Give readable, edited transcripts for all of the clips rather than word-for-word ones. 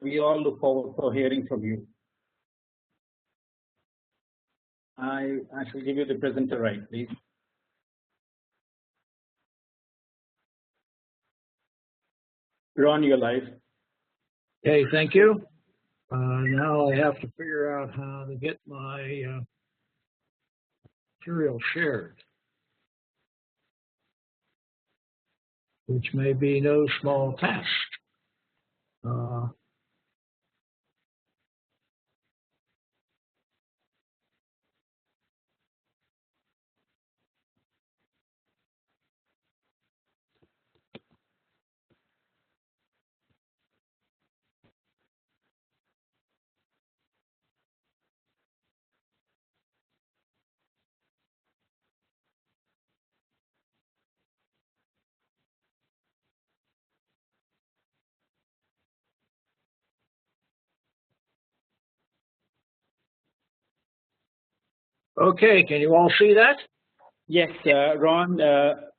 we all look forward for hearing from you. I shall give you the presenter right, please. Ron, you're live. Okay, thank you. Now I have to figure out how to get my material shared, which may be no small task. Okay, can you all see that? Yes, Ron.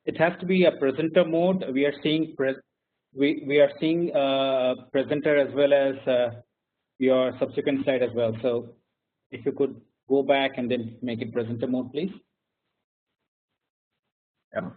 It has to be a presenter mode. We are seeing presenter as well as your subsequent slide as well. So if you could go back and then make it presenter mode, please. Yeah.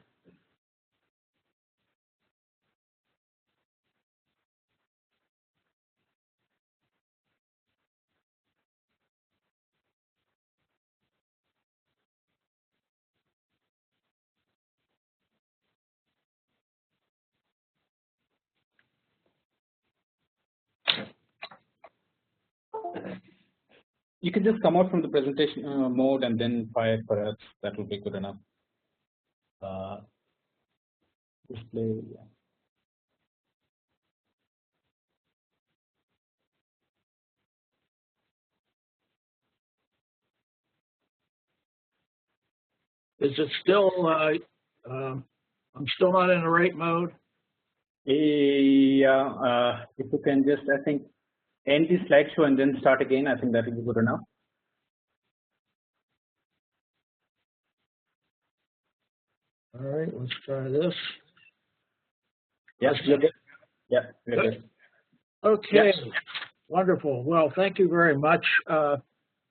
You can just come out from the presentation mode and then fire perhaps. That will be good enough. Display. Yeah. Is it still, I'm still not in the right mode? Yeah, if you can just, I think, end the slideshow and then start again, I think that will be good enough. All right, let's try this. Yes, you're good. Yeah, you're good. Okay, yeah. Wonderful. Well, thank you very much for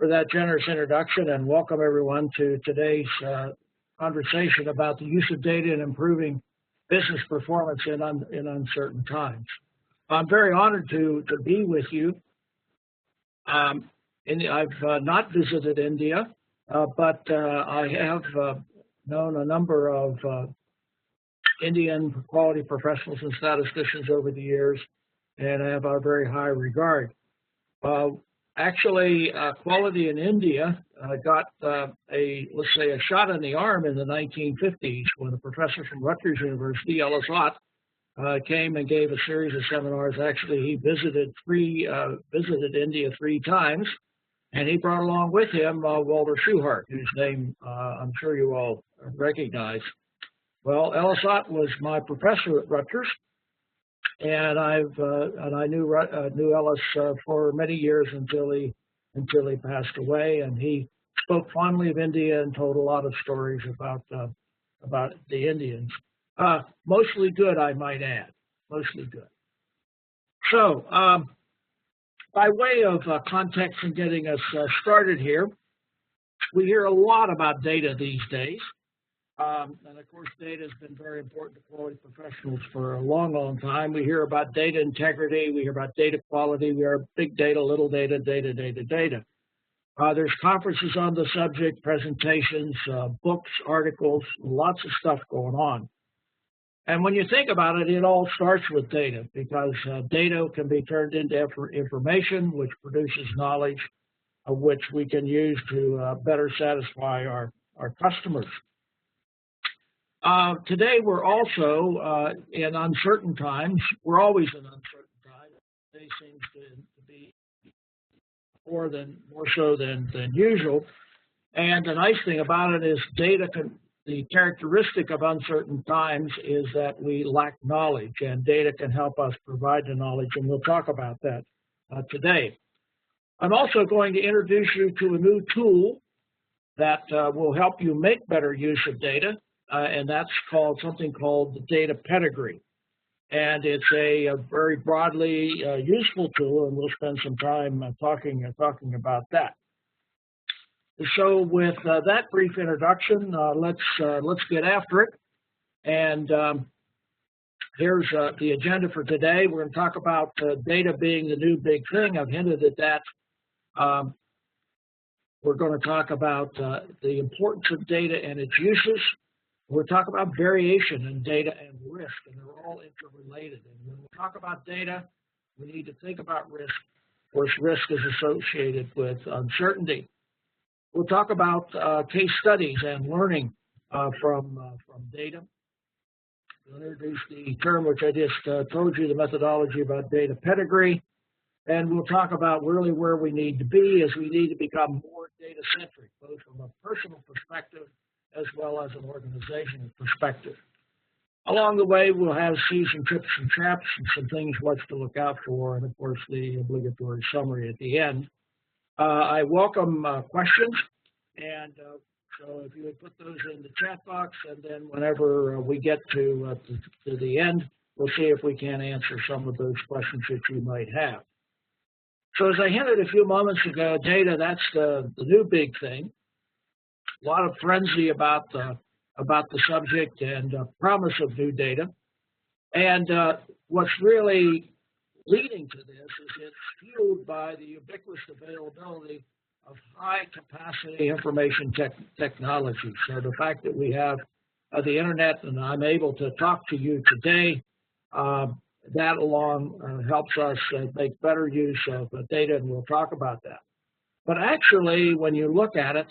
that generous introduction, and welcome everyone to today's conversation about the use of data in improving business performance in uncertain times. I'm very honored to be with you. I've not visited India, but I have known a number of Indian quality professionals and statisticians over the years, and I have a very high regard. Actually, quality in India got let's say, a shot in the arm in the 1950s when a professor from Rutgers University, Ellis Ott, came and gave a series of seminars. Actually, he visited India 3 times, and he brought along with him Walter Schuhart, whose name I'm sure you all recognize. Well, Ellis Ott was my professor at Rutgers, and I knew Ellis for many years until he passed away. And he spoke fondly of India and told a lot of stories about the Indians. Mostly good, I might add. Mostly good. So, by way of context and getting us started here, we hear a lot about data these days. And of course, data has been very important to quality professionals for a long, long time. We hear about data integrity. We hear about data quality. We hear big data, little data, data, data, data. There's conferences on the subject, presentations, books, articles, lots of stuff going on. And when you think about it, it all starts with data, because data can be turned into information, which produces knowledge, which we can use to better satisfy our customers. Today, we're also in uncertain times. We're always in uncertain times. Today seems to be more so than usual. And the nice thing about it is the characteristic of uncertain times is that we lack knowledge, and data can help us provide the knowledge, and we'll talk about that today. I'm also going to introduce you to a new tool that will help you make better use of data. And that's something called the data pedigree. and it's a very broadly useful tool, and we'll spend some time talking about that. So with that brief introduction, let's get after it. And here's the agenda for today. We're going to talk about data being the new big thing. I've hinted at that. We're going to talk about the importance of data and its uses. We'll talk about variation in data and risk, and they're all interrelated. And when we talk about data, we need to think about risk. Of course, risk is associated with uncertainty. We'll talk about case studies and learning from data. We'll introduce the term which I just told you, the methodology about data pedigree. And we'll talk about really where we need to be, as we need to become more data-centric, both from a personal perspective as well as an organizational perspective. Along the way, we'll have see some tips and traps and some things what's to look out for, and of course the obligatory summary at the end. I welcome questions, and so if you would put those in the chat box, and then whenever we get to the end, we'll see if we can answer some of those questions that you might have. So as I hinted a few moments ago, data, that's the new big thing. A lot of frenzy about the subject and promise of new data. And what's really leading to this is it's fueled by the ubiquitous availability of high-capacity information technology. So the fact that we have the internet and I'm able to talk to you today, that alone helps us make better use of data, and we'll talk about that. But actually, when you look at it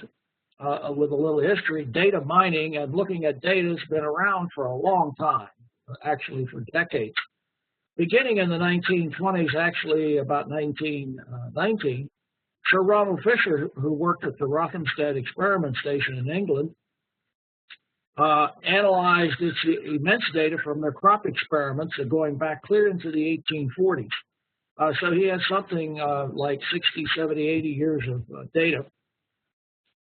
with a little history, data mining and looking at data has been around for a long time, actually for decades. Beginning in the 1920s, actually about 1919, Sir Ronald Fisher, who worked at the Rothamsted Experiment Station in England, analyzed its immense data from their crop experiments going back clear into the 1840s. So he had something like 60, 70, 80 years of data.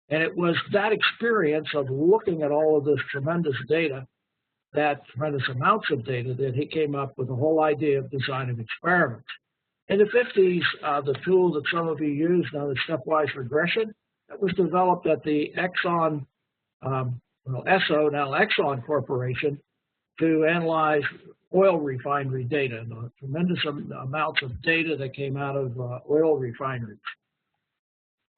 And it was that experience of looking at all of this tremendous data, that tremendous amounts of data, that he came up with the whole idea of designing experiments. In the 50s, the tool that some of you use, known as Stepwise Regression, that was developed at the Exxon, Esso, now Exxon Corporation, to analyze oil refinery data, the tremendous amounts of data that came out of oil refineries.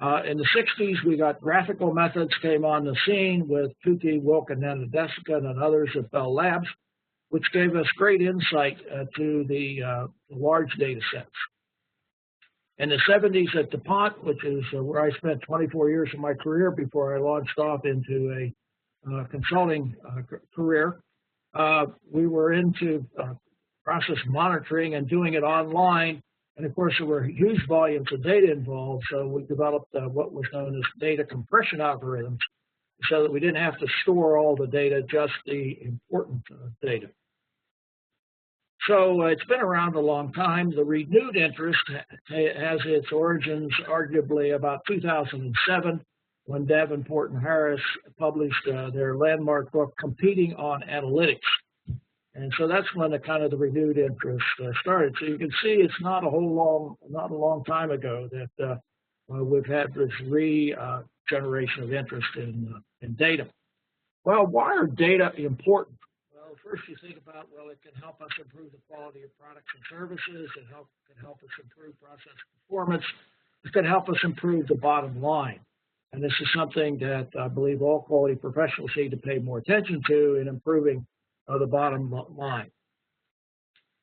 In the 60s, we got graphical methods came on the scene with Tukey, Wilk, and Nanadesican and others at Bell Labs, which gave us great insight to the large data sets. In the 70s at DuPont, which is where I spent 24 years of my career before I launched off into a consulting career, we were into process monitoring and doing it online. And of course, there were huge volumes of data involved, so we developed what was known as data compression algorithms, so that we didn't have to store all the data, just the important data. So it's been around a long time. The renewed interest has its origins arguably about 2007, when Davenport and Harris published their landmark book, Competing on Analytics. And so that's when the kind of the renewed interest started. So you can see it's not a long time ago that we've had this regeneration of interest in data. Well, why are data important? Well, first you think about, well, it can help us improve the quality of products and services. It can help us improve process performance. It can help us improve the bottom line. And this is something that I believe all quality professionals need to pay more attention to in improving the bottom line.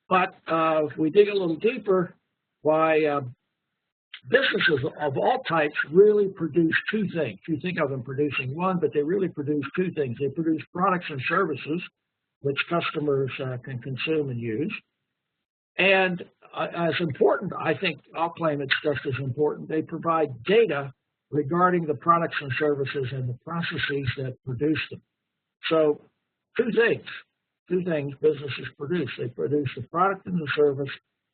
But if we dig a little deeper, why businesses of all types really produce two things. You think of them producing one, but they really produce two things. They produce products and services, which customers can consume and use. And as important, I think I'll claim it's just as important, they provide data regarding the products and services and the processes that produce them. So two things businesses produce. They produce the product and the service,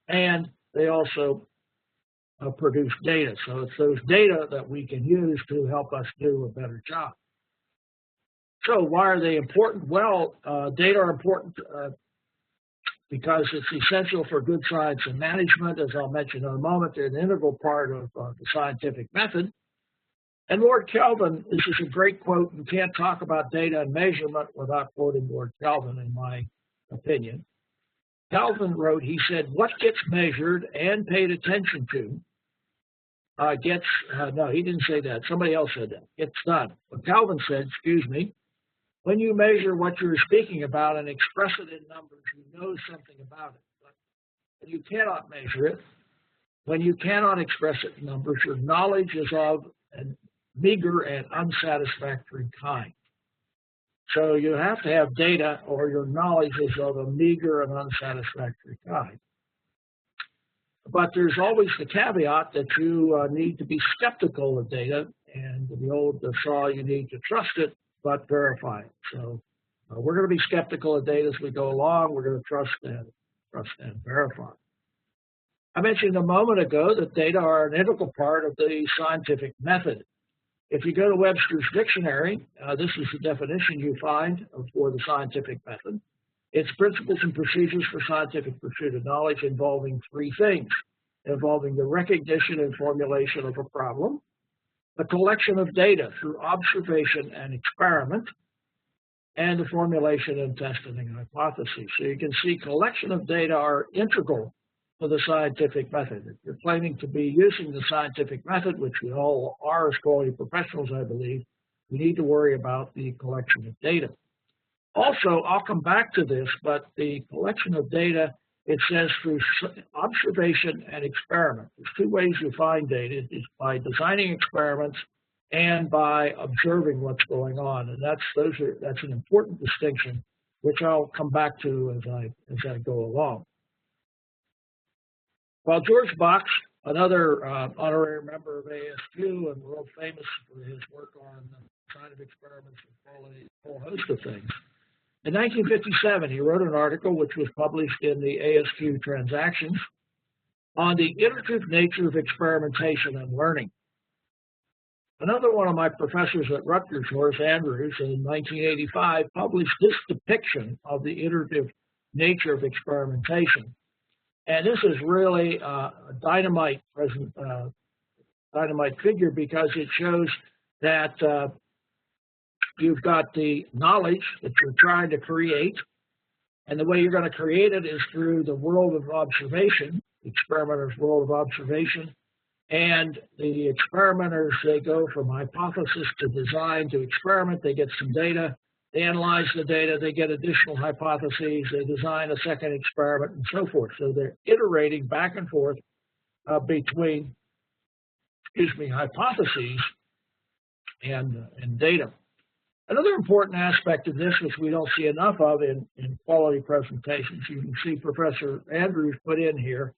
and they also produce data. So it's those data that we can use to help us do a better job. So why are they important? Well, data are important because it's essential for good science and management. As I'll mention in a moment, they're an integral part of the scientific method. And Lord Kelvin, this is a great quote. You can't talk about data and measurement without quoting Lord Kelvin, in my opinion. Kelvin wrote, he said, what gets measured and paid attention to no, he didn't say that. Somebody else said that. Gets done. But Kelvin said, excuse me, when you measure what you're speaking about and express it in numbers, you know something about it. But when you cannot measure it, when you cannot express it in numbers, your knowledge is of a meager and unsatisfactory kind. So you have to have data, or your knowledge is of a meager and unsatisfactory kind. But there's always the caveat that you need to be skeptical of data, and the old saw, you need to trust it, but verify it. So we're going to be skeptical of data as we go along. We're going to trust and verify. I mentioned a moment ago that data are an integral part of the scientific method. If you go to Webster's dictionary, this is the definition you find for the scientific method. It's principles and procedures for scientific pursuit of knowledge involving three things: involving the recognition and formulation of a problem, the collection of data through observation and experiment, and the formulation and testing of hypotheses. So you can see collection of data are integral to the scientific method. If you're claiming to be using the scientific method, which we all are as quality professionals, I believe, we need to worry about the collection of data. Also, I'll come back to this, but the collection of data, it says through observation and experiment. There's two ways you find data. It's by designing experiments and by observing what's going on. And that's an important distinction, which I'll come back to as I go along. Well, George Box, another honorary member of ASQ and world famous for his work on scientific experiments and quality, a whole host of things. In 1957, he wrote an article which was published in the ASQ Transactions on the iterative nature of experimentation and learning. Another one of my professors at Rutgers, Horace Andrews, in 1985, published this depiction of the iterative nature of experimentation. And this is really a dynamite figure, because it shows that you've got the knowledge that you're trying to create, and the way you're going to create it is through the world of observation, the experimenter's world of observation. And the experimenters, they go from hypothesis to design to experiment. They get some data, they analyze the data, they get additional hypotheses, they design a second experiment, and so forth. So they're iterating back and forth between, hypotheses and data. Another important aspect of this, which we don't see enough of in quality presentations, you can see Professor Andrews put in here,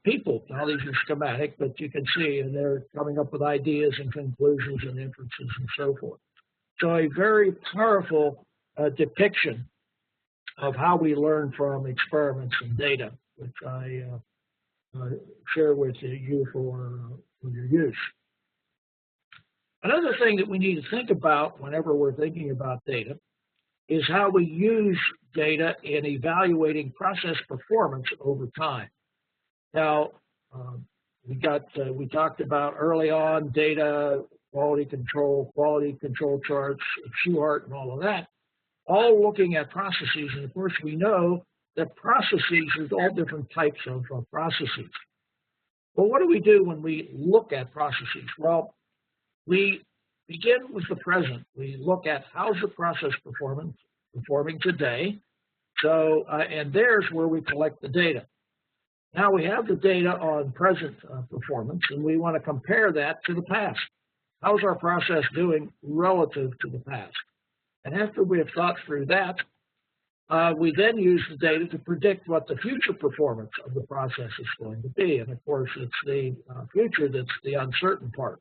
people. Now these are schematic, but you can see, and they're coming up with ideas and conclusions and inferences and so forth. So a very powerful depiction of how we learn from experiments and data, which I share with you for your use. Another thing that we need to think about whenever we're thinking about data is how we use data in evaluating process performance over time. Now, we talked about early on data, quality control charts, Schuhart, and all of that, all looking at processes. And of course, we know that processes, there's all different types of processes. Well, what do we do when we look at processes? Well, we begin with the present. We look at how's the process performing today. So, and there's where we collect the data. Now we have the data on present performance, and we want to compare that to the past. How's our process doing relative to the past? And after we have thought through that, we then use the data to predict what the future performance of the process is going to be. And of course, it's the future that's the uncertain part.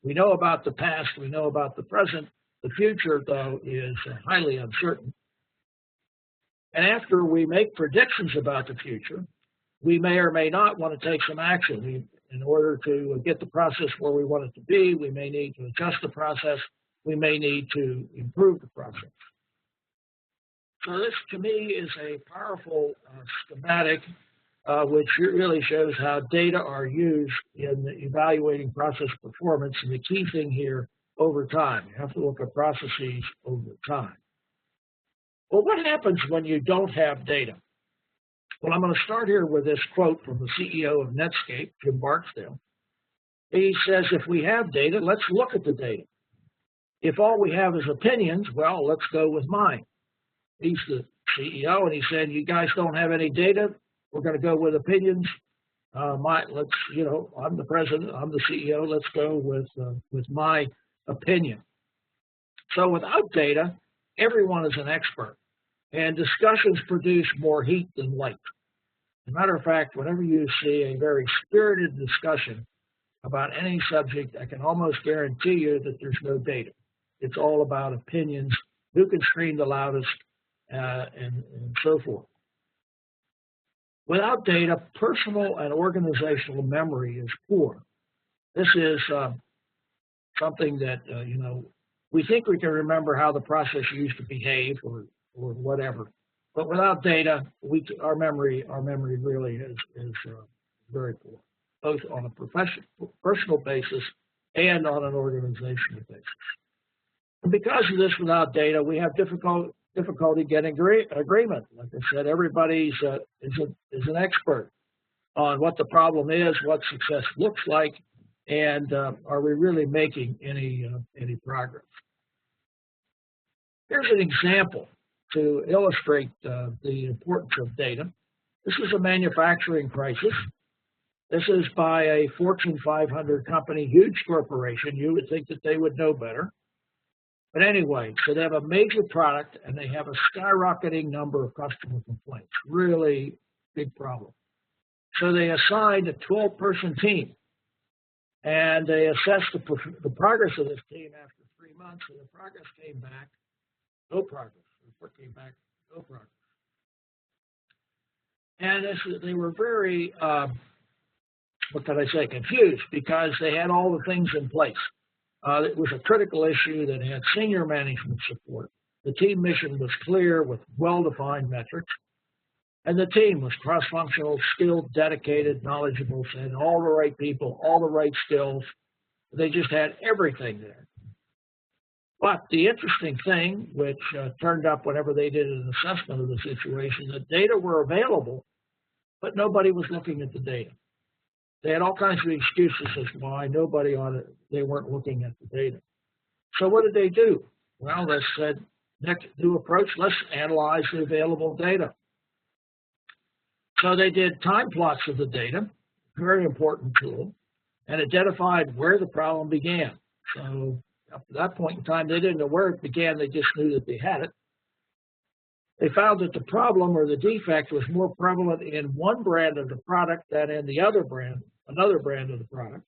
We know about the past, we know about the present. The future, though, is highly uncertain. And after we make predictions about the future, we may or may not want to take some action. In order to get the process where we want it to be, we may need to adjust the process. We may need to improve the process. So this, to me, is a powerful schematic which really shows how data are used in evaluating process performance. And the key thing here, over time. You have to look at processes over time. Well, what happens when you don't have data? Well, I'm going to start here with this quote from the CEO of Netscape, Jim Barksdale. He says, if we have data, let's look at the data. If all we have is opinions, well, let's go with mine. He's the CEO, and he said, you guys don't have any data. We're going to go with opinions. I'm the president. I'm the CEO. Let's go with my opinion. So without data, everyone is an expert, and discussions produce more heat than light. As a matter of fact, whenever you see a very spirited discussion about any subject, I can almost guarantee you that there's no data. It's all about opinions, who can scream the loudest, and so forth. Without data, personal and organizational memory is poor. This is something that, we think we can remember how the process used to behave or whatever. But without data, our memory really is very poor, both on a personal basis and on an organizational basis. And because of this, without data, we have difficulty getting agreement. Like I said, everybody is an expert on what the problem is, what success looks like, and are we really making any progress? Here's an example to illustrate the importance of data. This is a manufacturing crisis. This is by a Fortune 500 company, huge corporation. You would think that they would know better. But anyway, so they have a major product, and they have a skyrocketing number of customer complaints. Really big problem. So they assigned a 12-person team, and they assessed the progress of this team after 3 months, and the progress came back, no progress. The report came back, no progress. And they were very, confused, because they had all the things in place. It was a critical issue that had senior management support. The team mission was clear with well-defined metrics. And the team was cross-functional, skilled, dedicated, knowledgeable, had all the right people, all the right skills. They just had everything there. But the interesting thing, which turned up whenever they did an assessment of the situation, that data were available, but nobody was looking at the data. They had all kinds of excuses as to why they weren't looking at the data. So what did they do? Well, they said, next new approach, let's analyze the available data. So they did time plots of the data, very important tool, and identified where the problem began. So up to that point in time, they didn't know where it began, they just knew that they had it. They found that the problem or the defect was more prevalent in one brand of the product than in the another brand of the product.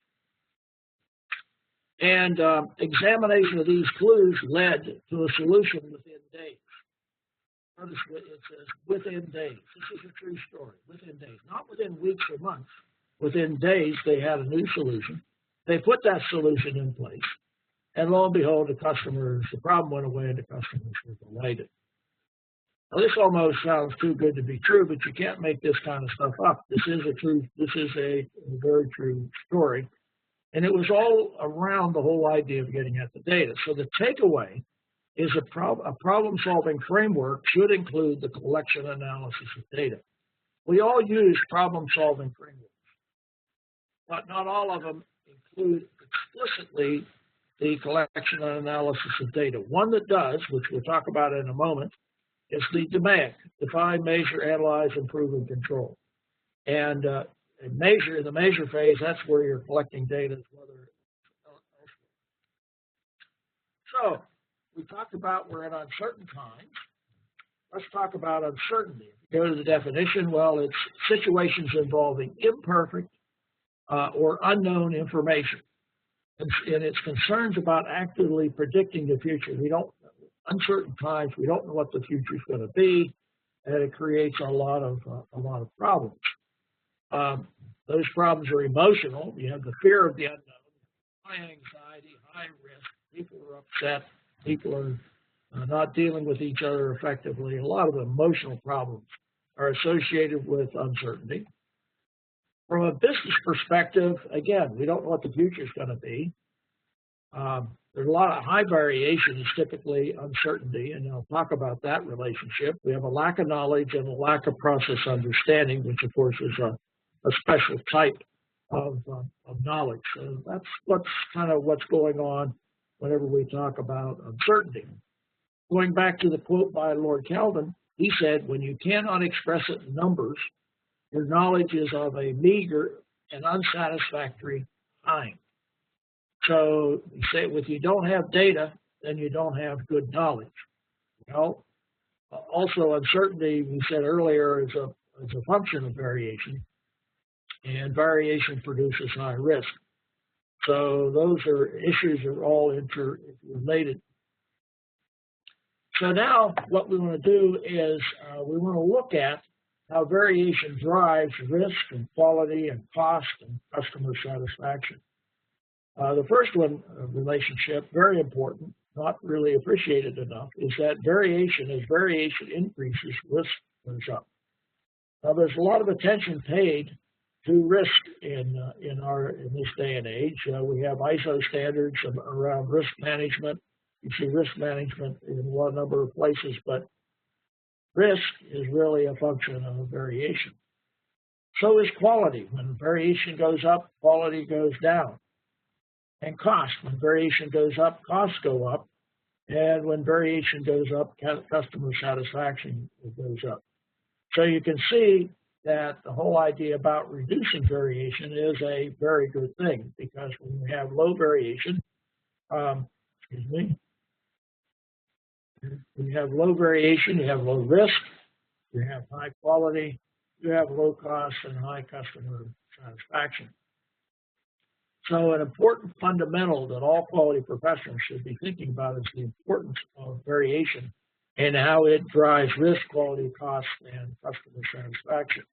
And examination of these clues led to a solution within days. Notice it says within days. This is a true story, within days. Not within weeks or months. Within days, they had a new solution. They put that solution in place. And lo and behold, the problem went away and the customers were delighted. Now, this almost sounds too good to be true, but you can't make this kind of stuff up. This is a very true story. And it was all around the whole idea of getting at the data. So the takeaway is a problem-solving framework should include the collection and analysis of data. We all use problem-solving frameworks, but not all of them include explicitly the collection and analysis of data. One that does, which we'll talk about in a moment, is the demand: define, measure, analyze, improve, and control. And in the measure phase, that's where you're collecting data. So we talked about we're in uncertain times. Let's talk about uncertainty. If you go to the definition, well, it's situations involving imperfect or unknown information. And it's concerns about actively predicting the future. Uncertain times, we don't know what the future is going to be, and it creates a lot of problems. Those problems are emotional. You have the fear of the unknown, high anxiety, high risk. People are upset. People are not dealing with each other effectively. A lot of emotional problems are associated with uncertainty. From a business perspective, again, we don't know what the future is going to be. There's a lot of high variation is typically uncertainty, and I'll talk about that relationship. We have a lack of knowledge and a lack of process understanding, which of course is a special type of knowledge. So that's what's going on whenever we talk about uncertainty. Going back to the quote by Lord Kelvin, he said, when you cannot express it in numbers, your knowledge is of a meager and unsatisfactory kind. So you say, if you don't have data, then you don't have good knowledge. Well, also uncertainty, we said earlier, is a function of variation, and variation produces high risk. So those are issues that are all interrelated. So now what we want to do is we want to look at how variation drives risk and quality and cost and customer satisfaction. The first one, relationship, very important, not really appreciated enough, is that variation, as variation increases, risk goes up. Now, there's a lot of attention paid to risk in this day and age. We have ISO standards around risk management. You see risk management in one number of places, but risk is really a function of variation. So is quality. When variation goes up, quality goes down. And cost. When variation goes up, costs go up. And when variation goes up, customer satisfaction goes up. So you can see that the whole idea about reducing variation is a very good thing, because when you have low variation, when you have low variation, you have low risk, you have high quality, you have low cost and high customer satisfaction. So an important fundamental that all quality professionals should be thinking about is the importance of variation and how it drives risk, quality, cost, and customer satisfaction.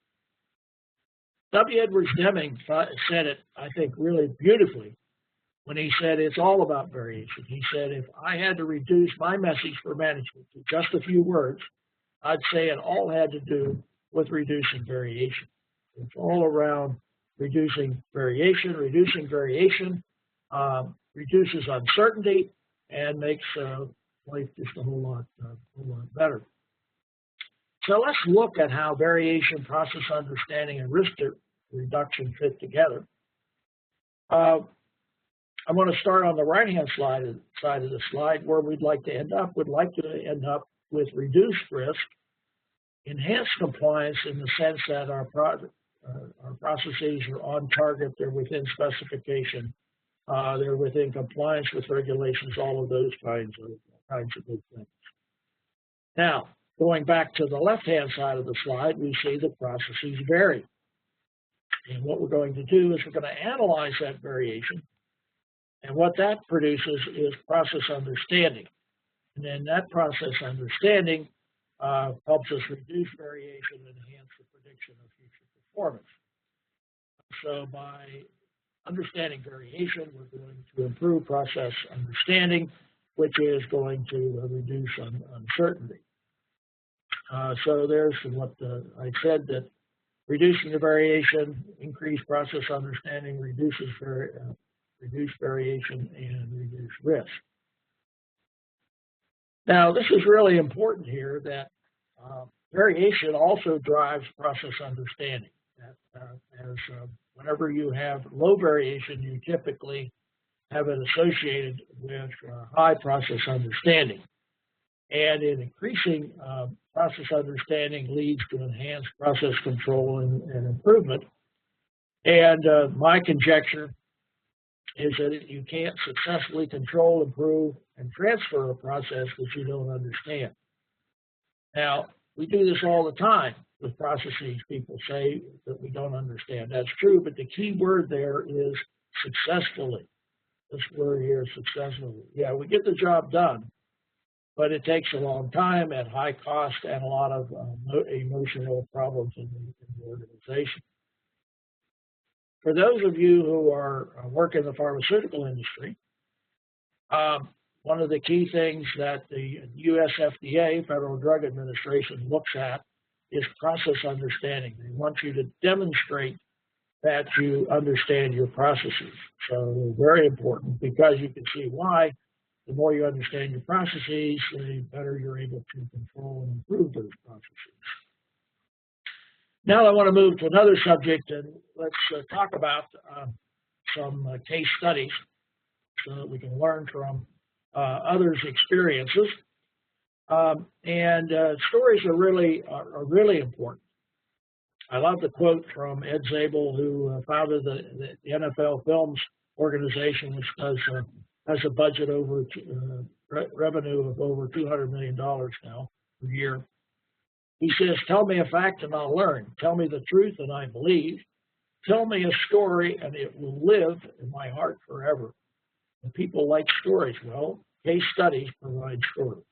W. Edwards Deming said it, I think, really beautifully when he said it's all about variation. He said, if I had to reduce my message for management to just a few words, I'd say it all had to do with reducing variation. It's all around reducing variation. Reducing variation reduces uncertainty and makes life just a whole lot better. So let's look at how variation, process understanding, and risk reduction fit together. I'm going to start on the right-hand side of the slide where we'd like to end up. We'd like to end up with reduced risk, enhanced compliance in the sense that our processes are on target, they're within specification, they're within compliance with regulations, all of those kinds of good things. Now, going back to the left-hand side of the slide, we see the processes vary. And what we're going to do is we're going to analyze that variation. And what that produces is process understanding. And then that process understanding helps us reduce variation and enhance the prediction of future performance. So by understanding variation, we're going to improve process understanding, which is going to reduce uncertainty. So there's what I said, that reducing the variation, increased process understanding, reduces reduce variation and reduce risk. Now, this is really important here, that variation also drives process understanding. Whenever you have low variation, you typically have it associated with high process understanding. And in increasing process understanding leads to enhanced process control and improvement. And my conjecture is that you can't successfully control, improve, and transfer a process that you don't understand. Now, we do this all the time with processes. People say that we don't understand. That's true, but the key word there is successfully. This word here, successfully. Yeah, we get the job done, but it takes a long time at high cost and a lot of emotional problems in the organization. For those of you who are work in the pharmaceutical industry, one of the key things that the US FDA, Federal Drug Administration, looks at is process understanding. They want you to demonstrate that you understand your processes. So very important, because you can see why. The more you understand your processes, the better you're able to control and improve those processes. Now I want to move to another subject, and let's talk about some case studies so that we can learn from others' experiences. Stories are really important. I love the quote from Ed Zabel, who founded the NFL Films organization, which has a budget over revenue of over $200 million now per year. He says, "Tell me a fact and I'll learn. Tell me the truth and I believe. Tell me a story and it will live in my heart forever." And people like stories. Well, case studies provide stories.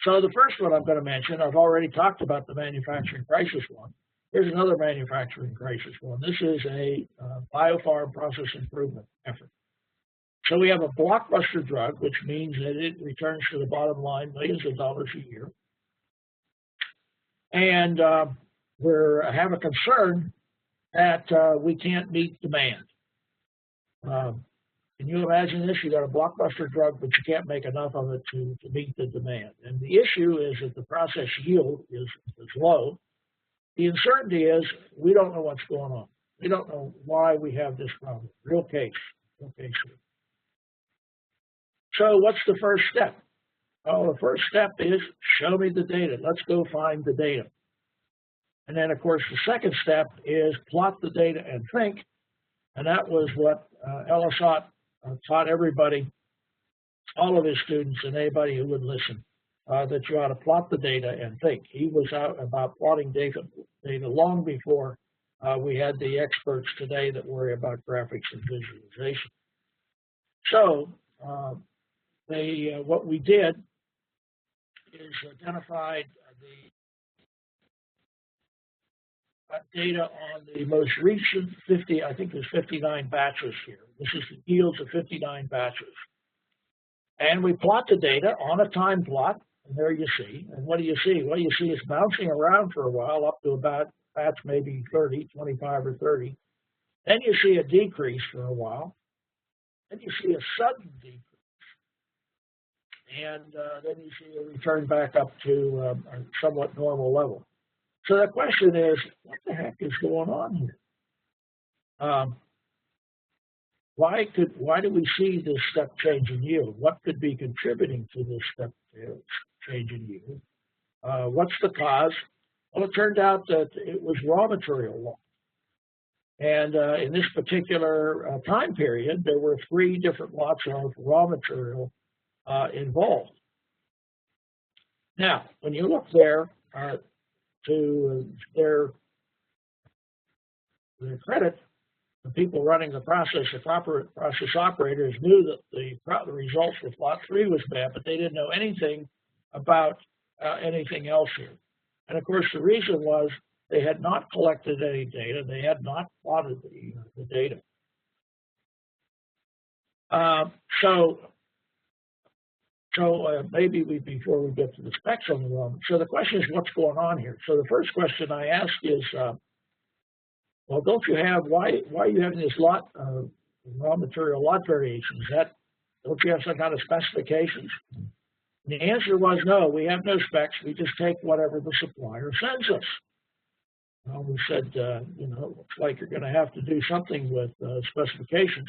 So the first one I'm going to mention, I've already talked about the manufacturing crisis one. Here's another manufacturing crisis one. This is a biopharm process improvement effort. So we have a blockbuster drug, which means that it returns to the bottom line millions of dollars a year. And we have a concern that we can't meet demand. Can you imagine this? You got a blockbuster drug, but you can't make enough of it to meet the demand. And the issue is that the process yield is low. The uncertainty is we don't know what's going on. We don't know why we have this problem. Real case here. So what's the first step? Well, the first step is show me the data. Let's go find the data. And then, of course, the second step is plot the data and think. And that was what Ellis Ott taught everybody, all of his students and anybody who would listen, that you ought to plot the data and think. He was out about plotting data long before we had the experts today that worry about graphics and visualization. So what we did is identified the data on the most recent 50, I think there's 59 batches here. This is the yields of 59 batches. And we plot the data on a time plot, and there you see. And what do you see? Well, you see it's bouncing around for a while up to about batch maybe 30, 25 or 30. Then you see a decrease for a while. Then you see a sudden decrease. And then you see a return back up to a somewhat normal level. So the question is, what the heck is going on here? Why do we see this step change in yield? What could be contributing to this step change in yield? What's the cause? Well, it turned out that it was raw material loss. And in this particular time period, there were 3 different lots of raw material involved. Now, when you look there, to their credit, the people running the process, the process operators, knew that the results with lot 3 was bad, but they didn't know anything about anything else here. And of course, the reason was they had not collected any data. They had not plotted the data. So maybe before we get to the specs on the raw. So the question is, what's going on here? So the first question I ask is, well, don't you have, why are you having this raw material lot variations? Don't you have some kind of specifications? And the answer was no, we have no specs. We just take whatever the supplier sends us. Well, we said, looks like you're going to have to do something with specifications.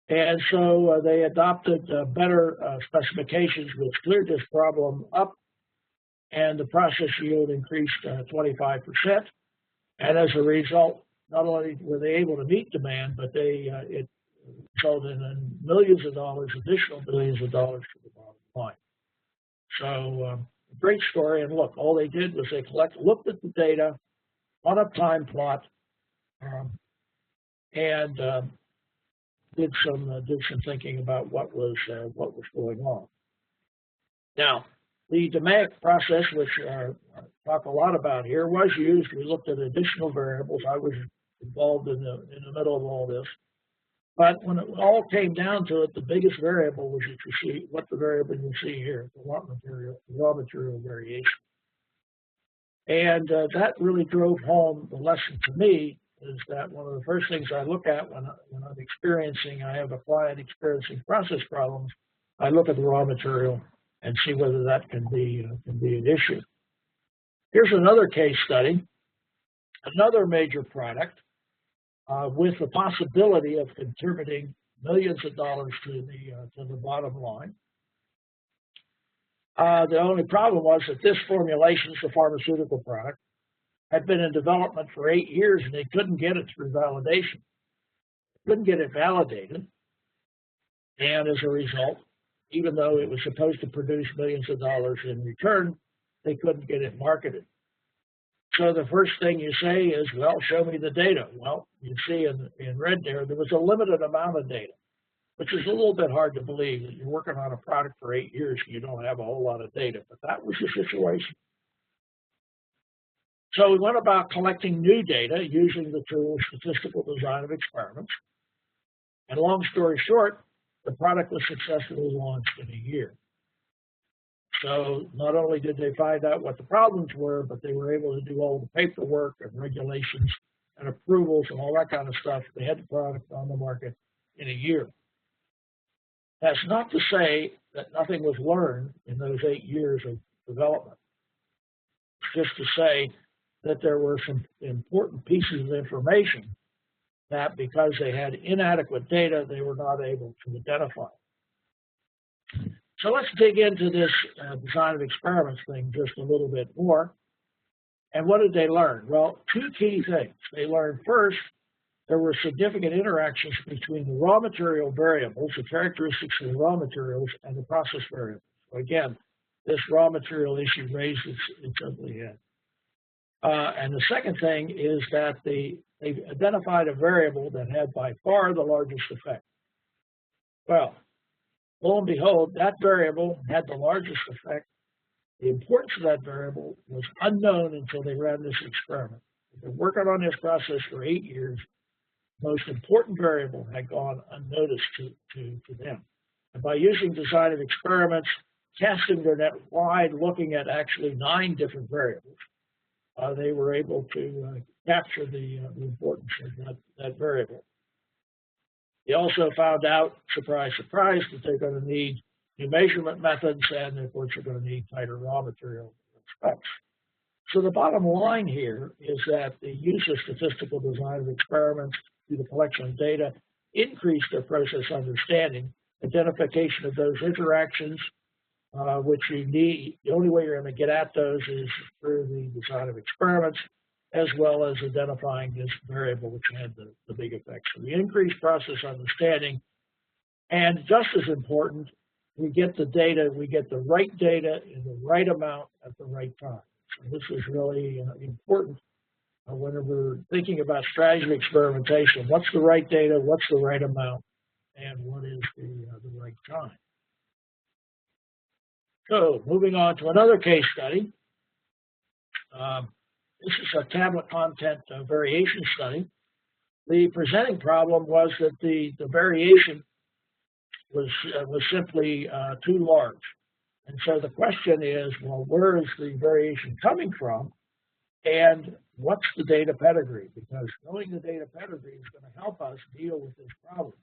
And so they adopted better specifications, which cleared this problem up, and the process yield increased 25%. And as a result, not only were they able to meet demand, but it resulted in millions of dollars, additional billions of dollars to the bottom line. So great story. And look, all they did was they looked at the data on a time plot, and did some thinking about what was going on. Now, the demand process, which I talk a lot about here, was used. We looked at additional variables. I was involved in the middle of all this. But when it all came down to it, the biggest variable was that you see what the variable you see here, the raw material variation. And that really drove home the lesson to me, is that one of the first things I look at when I'm experiencing, I have a client experiencing process problems, I look at the raw material and see whether that can be an issue. Here's another case study, another major product with the possibility of contributing millions of dollars to the bottom line. The only problem was that this formulation, the pharmaceutical product, had been in development for 8 years, and they couldn't get it through validation. Couldn't get it validated, and as a result, even though it was supposed to produce millions of dollars in return, they couldn't get it marketed. So the first thing you say is, well, show me the data. Well, you see in red there was a limited amount of data, which is a little bit hard to believe that you're working on a product for 8 years and you don't have a whole lot of data, but that was the situation. So we went about collecting new data using the tool statistical design of experiments. And long story short, the product was successfully launched in a year. So not only did they find out what the problems were, but they were able to do all the paperwork and regulations and approvals and all that kind of stuff. They had the product on the market in a year. That's not to say that nothing was learned in those 8 years of development. It's just to say that there were some important pieces of information that, because they had inadequate data, they were not able to identify. So let's dig into this design of experiments thing just a little bit more. And what did they learn? Well, 2 key things. They learned first, there were significant interactions between the raw material variables, the characteristics of the raw materials, and the process variables. So again, this raw material issue raised its ugly head. And the second thing is that they identified a variable that had by far the largest effect. Well, lo and behold, that variable had the largest effect. The importance of that variable was unknown until they ran this experiment. They've been working on this process for 8 years. The most important variable had gone unnoticed to them. And by using design of experiments, casting their net wide, looking at actually 9 different variables, they were able to capture the importance of that variable. They also found out, surprise, surprise, that they're going to need new measurement methods, and of course they're going to need tighter raw material specs. So the bottom line here is that the use of statistical design of experiments through the collection of data increased their process understanding, identification of those interactions, which you need. The only way you're going to get at those is through the design of experiments, as well as identifying this variable which had the big effect. So the increased process understanding, and just as important, we get the data, we get the right data in the right amount at the right time. So this is really important whenever we're thinking about strategy of experimentation. What's the right data, what's the right amount, and what is the right time? So moving on to another case study. This is a tablet content variation study. The presenting problem was that the variation was simply too large. And so the question is, well, where is the variation coming from? And what's the data pedigree? Because knowing the data pedigree is going to help us deal with this problem.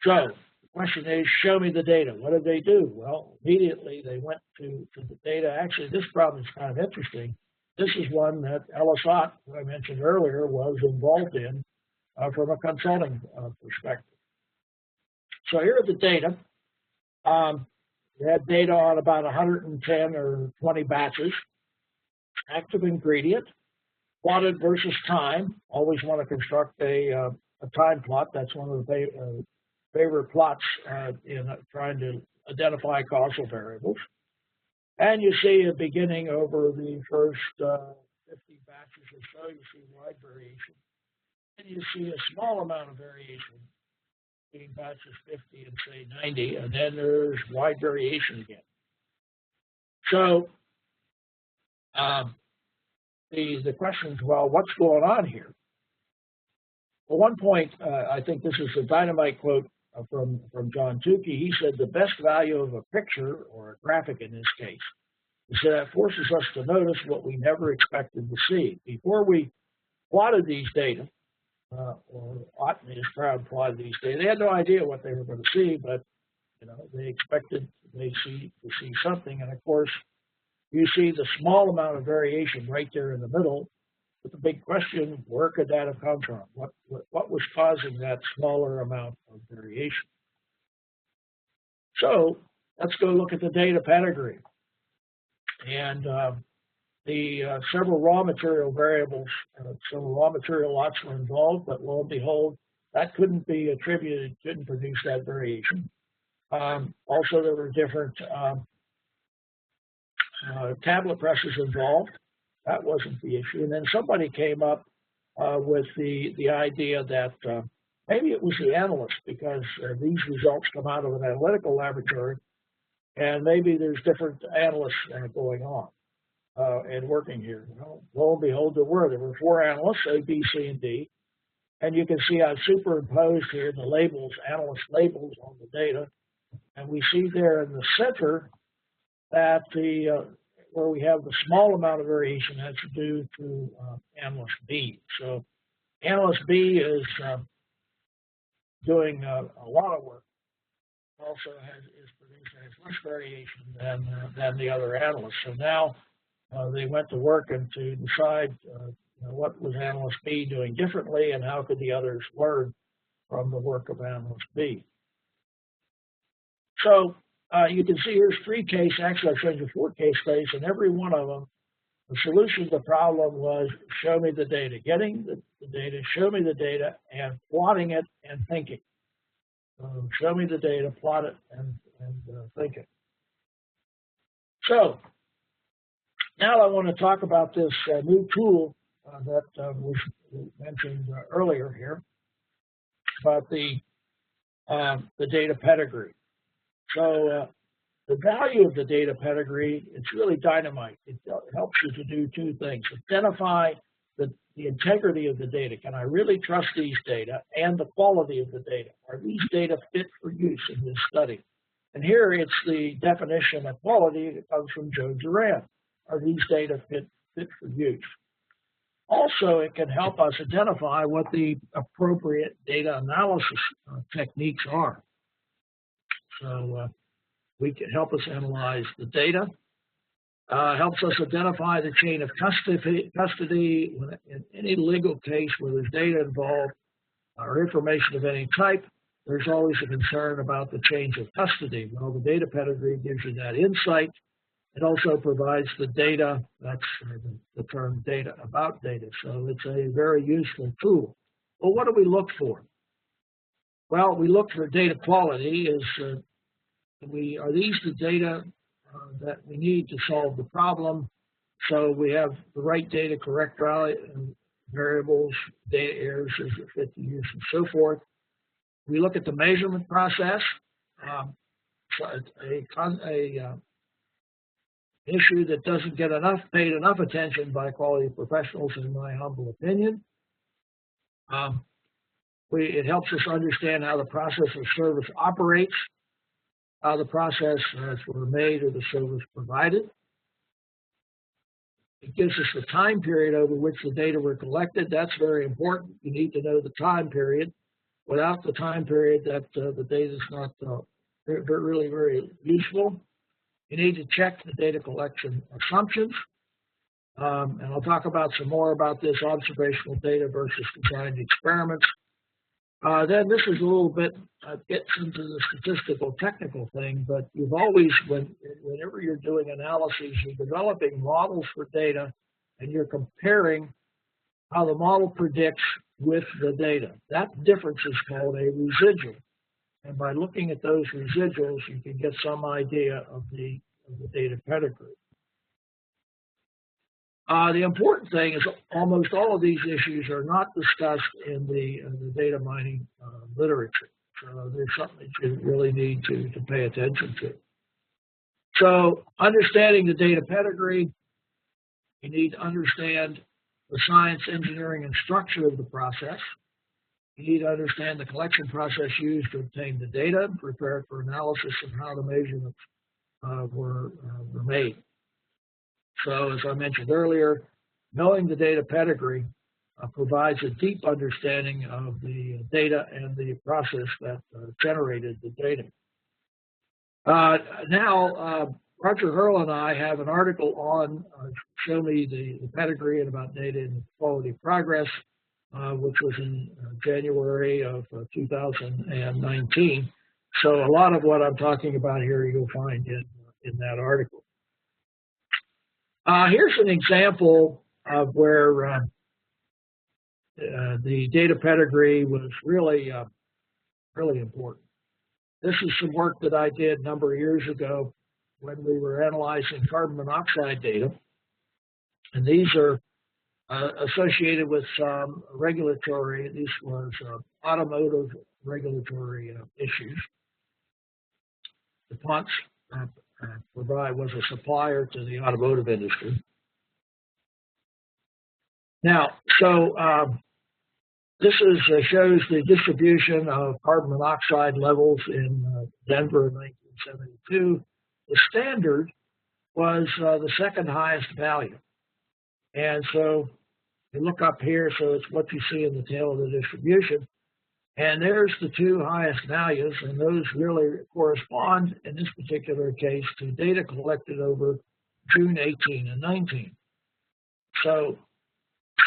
So the question is, show me the data. What did they do? Well, immediately they went to the data. Actually, this problem is kind of interesting. This is one that Ellis Ott, who I mentioned earlier, was involved in from a consulting perspective. So here are the data. We had data on about 110 or 20 batches. Active ingredient, plotted versus time. Always want to construct a time plot. That's one of the favorite plots in trying to identify causal variables. And you see a beginning over the first 50 batches or so, you see wide variation. And you see a small amount of variation between batches 50 and say 90, and then there's wide variation again. So the question is, well, what's going on here? At one point, I think this is a dynamite quote from John Tukey. He said, the best value of a picture, or a graphic in this case, is that it forces us to notice what we never expected to see. Before we plotted these data, or Otney's crowd plotted these data, they had no idea what they were going to see, but they expected to see something. And of course, you see the small amount of variation right there in the middle. But the big question, where could that have come from? What was causing that smaller amount of variation? So let's go look at the data pedigree. And the several raw material variables, several raw material lots were involved, but lo and behold, that couldn't be attributed, couldn't produce that variation. Also, there were different tablet presses involved. That wasn't the issue. And then somebody came up with the idea that maybe it was the analyst, because these results come out of an analytical laboratory, and maybe there's different analysts going on and working here. Well, lo and behold, there were 4 analysts, A, B, C, and D. And you can see I've superimposed here the labels, analyst labels on the data. And we see there in the center that where we have the small amount of variation has to do to analyst B. So analyst B is doing a lot of work. Also is producing less variation than the other analysts. So now they went to work and to decide what was analyst B doing differently, and how could the others learn from the work of analyst B. So you can see here's 3 cases. Actually, I showed you 4 case studies, and every one of them, the solution to the problem was show me the data, getting the data, show me the data, and plotting it and thinking. So show me the data, plot it, and think it. So now I want to talk about this new tool that was mentioned earlier here about the data pedigree. So the value of the data pedigree, it's really dynamite. It helps you to do 2 things. Identify the integrity of the data. Can I really trust these data? And the quality of the data. Are these data fit for use in this study? And here it's the definition of quality that comes from Joe Duran. Are these data fit for use? Also, it can help us identify what the appropriate data analysis techniques are. So we can help us analyze the data. Helps us identify the chain of custody in any legal case where there's data involved or information of any type. There's always a concern about the change of custody. Well, the data pedigree gives you that insight. It also provides the data, that's the term data about data. So it's a very useful tool. Well, what do we look for? Well, we look for data quality. Are these the data that we need to solve the problem? So we have the right data, correct variables, data errors as it fit the use, and so forth. We look at the measurement process. Issue that doesn't get paid enough attention by quality professionals, in my humble opinion. It helps us understand how the process of service operates, how the process were made or the service provided. It gives us the time period over which the data were collected. That's very important. You need to know the time period. Without the time period, the data is not really very useful. You need to check the data collection assumptions. And I'll talk about some more about this observational data versus designed experiments. Then this is a little bit, gets into the statistical technical thing, but you've always, whenever you're doing analyses, you're developing models for data and you're comparing how the model predicts with the data. That difference is called a residual. And by looking at those residuals, you can get some idea of the data pedigree. The important thing is almost all of these issues are not discussed in the data mining literature. So there's something that you really need to pay attention to. So understanding the data pedigree, you need to understand the science, engineering, and structure of the process. You need to understand the collection process used to obtain the data and prepare it for analysis of how the measurements were made. So as I mentioned earlier, knowing the data pedigree provides a deep understanding of the data and the process that generated the data. Now, Roger Hurl and I have an article on Show Me the Pedigree and about data and quality progress, which was in January of 2019. So a lot of what I'm talking about here you'll find in that article. Here's an example of where the data pedigree was really, really important. This is some work that I did a number of years ago when we were analyzing carbon monoxide data. And these are associated with some regulatory, these was automotive regulatory issues. DuPont was a supplier to the automotive industry. Now, so this shows the distribution of carbon monoxide levels in Denver in 1972. The standard was the second highest value. And so you look up here, so it's what you see in the tail of the distribution. And there's the two highest values, and those really correspond, in this particular case, to data collected over June 18 and 19. So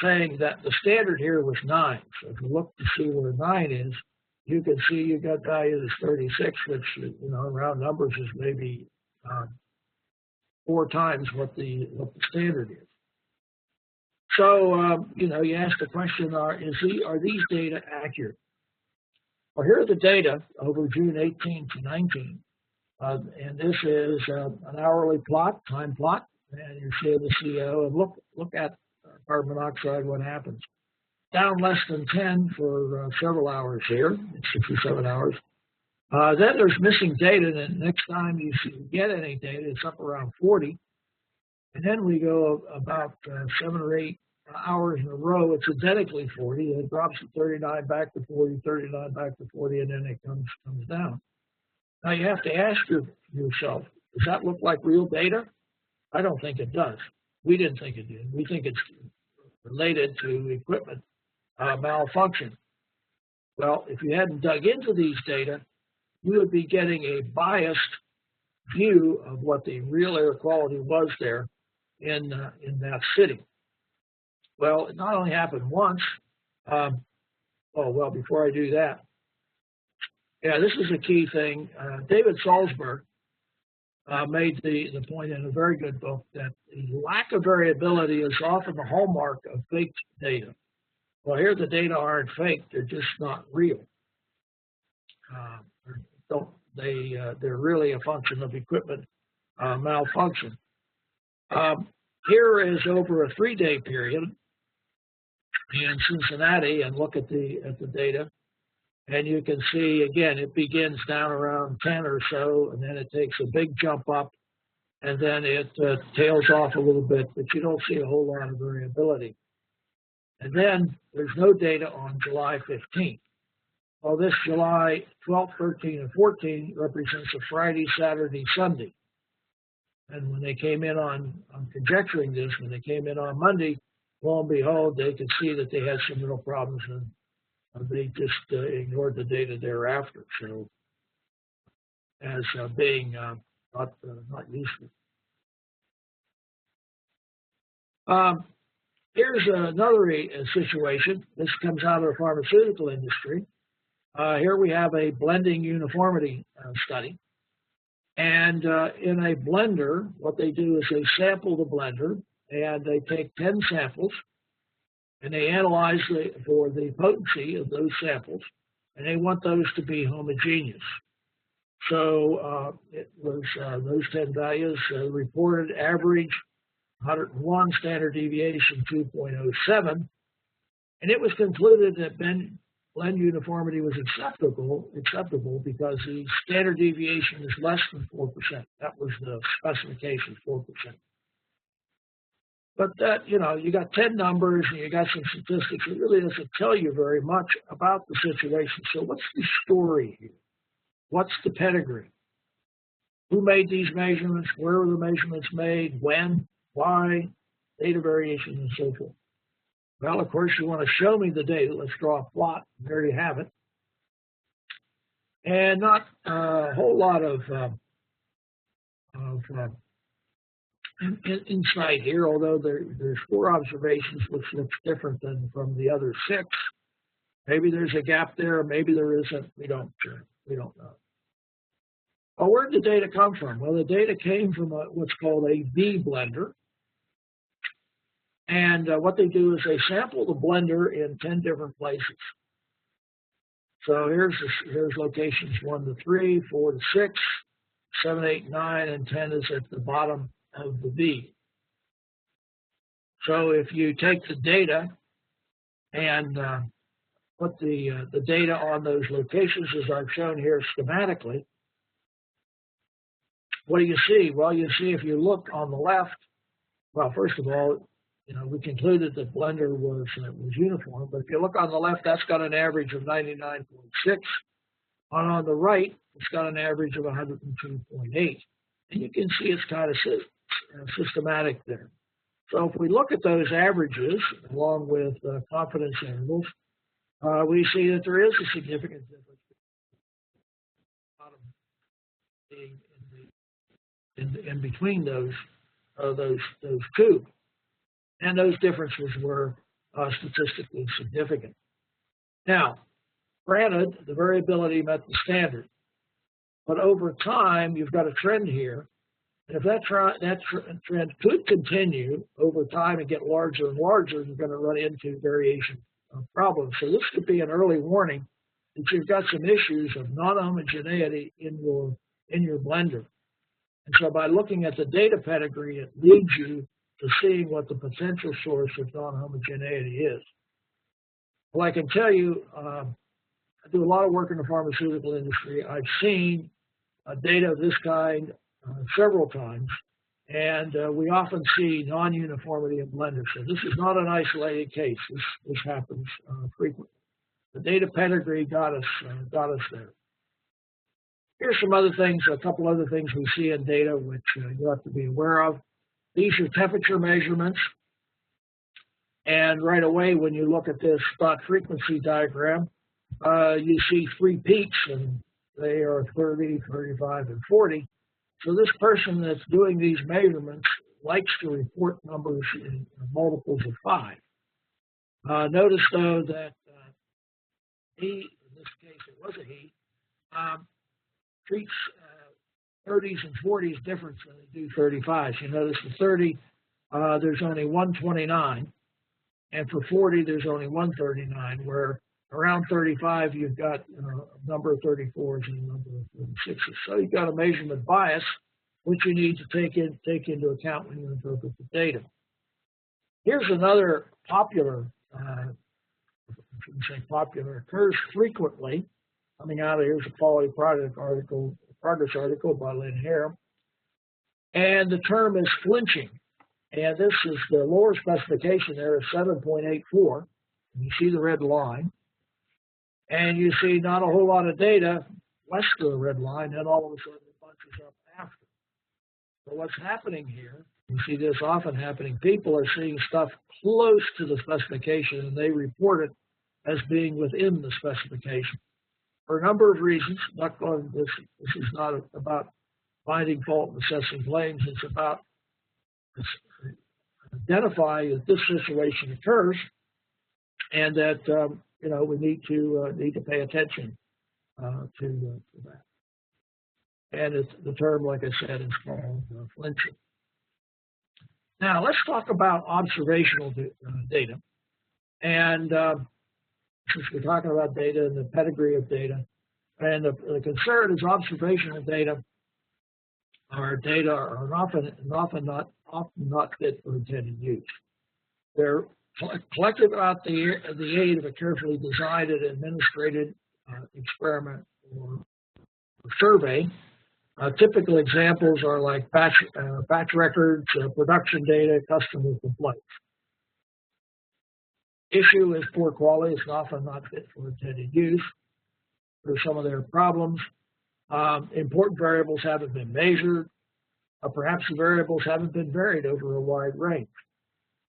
saying that the standard here was 9. So if you look to see where 9 is, you can see you got values as 36, which, you know, round numbers is maybe 4 times what the standard is. So, you know, you ask the question, are these data accurate? Well, here are the data over June 18 to 19. And this is an hourly plot, time plot, and you see the CO. And look at carbon monoxide, what happens. Down less than 10 for several hours here, it's 67 hours. Then there's missing data, and next time you get any data, it's up around 40. And then we go about 7 or 8 hours in a row, it's identically 40. It drops to 39, back to 40, 39, back to 40, and then it comes down. Now you have to ask yourself, does that look like real data? I don't think it does. We didn't think it did. We think it's related to equipment malfunction. Well, if you hadn't dug into these data, you would be getting a biased view of what the real air quality was there in that city. Well, it not only happened once. Well, before I do that, yeah, this is a key thing. David Salzberg made the point in a very good book that the lack of variability is often the hallmark of faked data. Well, here the data aren't fake; they're just not real. They're really a function of equipment malfunction. Here is over a 3-day period in Cincinnati, and look at the data, and you can see again it begins down around 10 or so, and then it takes a big jump up, and then it tails off a little bit, but you don't see a whole lot of variability. And then there's no data on July 15th. Well, this July 12th, 13th, and 14th represents a Friday, Saturday, Sunday. And when they came in on conjecturing this, when they came in on Monday, lo and behold, they could see that they had some real problems, and they just ignored the data thereafter. So, as being not useful. Here's another situation. This comes out of the pharmaceutical industry. Here we have a blending uniformity study. And in a blender, what they do is they sample the blender, and they take 10 samples, and they analyze for the potency of those samples, and they want those to be homogeneous. So it was those 10 values, reported average 101, standard deviation 2.07, and it was concluded that blend uniformity was acceptable because the standard deviation is less than 4%. That was the specification, 4%. But that, you know, you got 10 numbers and you got some statistics. It really doesn't tell you very much about the situation. So what's the story here? What's the pedigree? Who made these measurements? Where were the measurements made? When? Why? Data variation and so forth. Well, of course, you want to show me the data. Let's draw a plot. There you have it. And not a whole lot of insight here, although there's 4 observations, which looks different than from the other 6. Maybe there's a gap there, maybe there isn't. We don't know. Well, where did the data come from? Well, the data came from what's called a V blender. And what they do is they sample the blender in 10 different places. So here's locations 1 to 3, 4 to 6, 7, 8, 9, and 10 is at the bottom of the V. So if you take the data and put the data on those locations, as I've shown here schematically, what do you see? Well, you see if you look on the left, well, first of all, you know, we concluded that blender was uniform, but if you look on the left, that's got an average of 99.6. On the right, it's got an average of 102.8. And you can see it's kind of systematic there. So if we look at those averages, along with confidence intervals, we see that there is a significant difference in between those two. And those differences were statistically significant. Now, granted, the variability met the standard, but over time, you've got a trend here. And if that trend could continue over time and get larger and larger, you're going to run into variation problems. So this could be an early warning that you've got some issues of non-homogeneity in your blender. And so by looking at the data pedigree, it leads you to seeing what the potential source of non-homogeneity is. Well, I can tell you, I do a lot of work in the pharmaceutical industry. I've seen data of this kind several times, and we often see non-uniformity in blenders. So this is not an isolated case. This happens frequently. The data pedigree got us there. Here's some other things, a couple other things we see in data which you have to be aware of. These are temperature measurements. And right away, when you look at this spot frequency diagram, you see 3 peaks, and they are 30, 35, and 40. So this person that's doing these measurements likes to report numbers in multiples of 5. Notice, though, that he, in this case it was a he, treats 30s and 40s different than they do 35s. You notice for 30, there's only 129, and for 40, there's only 139, where around 35, you've got a number of 34s and a number of 36s. So you've got a measurement bias, which you need to take into account when you interpret the data. Here's another popular, I shouldn't say popular, occurs frequently, coming out of, here's a quality progress article by Lynn Hare. And the term is flinching. And this is the lower specification there is 7.84. You see the red line. And you see not a whole lot of data west of the red line, and all of a sudden it bunches up after. So what's happening here, you see this often happening, people are seeing stuff close to the specification, and they report it as being within the specification. For a number of reasons, this is not about finding fault and assessing claims. It's about identifying that this situation occurs, and that we need to pay attention to that. And the term, like I said, is called flinching. Now let's talk about observational data, and since we're talking about data and the pedigree of data, and the concern is observational data are often not fit for intended use. They're collected without the aid of a carefully designed and administrated experiment or survey, Typical examples are like batch records, production data, customer complaints. Issue is poor quality. It's often not fit for intended use. There's some of their problems. Important variables haven't been measured. Perhaps the variables haven't been varied over a wide range.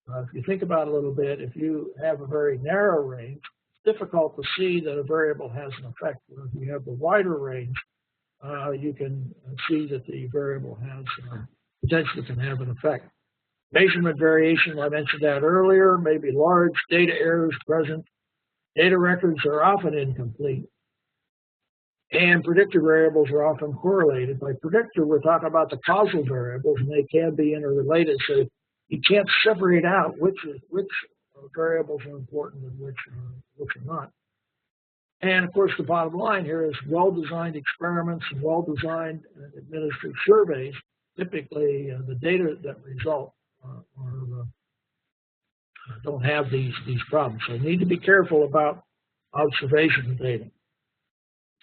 If you think about it a little bit, if you have a very narrow range, it's difficult to see that a variable has an effect. Where if you have the wider range, you can see that the variable has potentially can have an effect. Measurement variation, I mentioned that earlier, may be large. Data errors present. Data records are often incomplete. And predictor variables are often correlated. By predictor, we're talking about the causal variables, and they can be interrelated. So you can't separate out which variables are important and which are not. And of course, the bottom line here is well-designed experiments and well-designed administered surveys. Typically, the data that result don't have these problems. So you need to be careful about observation of data.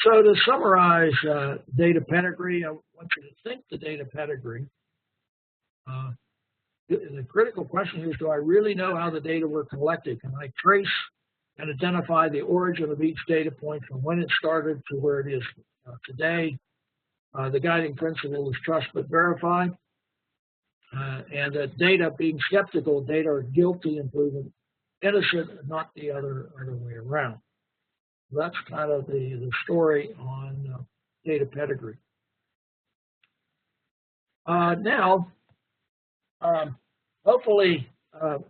So to summarize data pedigree, I want you to think the data pedigree. The critical question is, do I really know how the data were collected? Can I trace and identify the origin of each data point from when it started to where it is today? The guiding principle is trust but verify. And that data, being skeptical, data are guilty and proven innocent, not the other way around. That's kind of the story on data pedigree. Now, hopefully,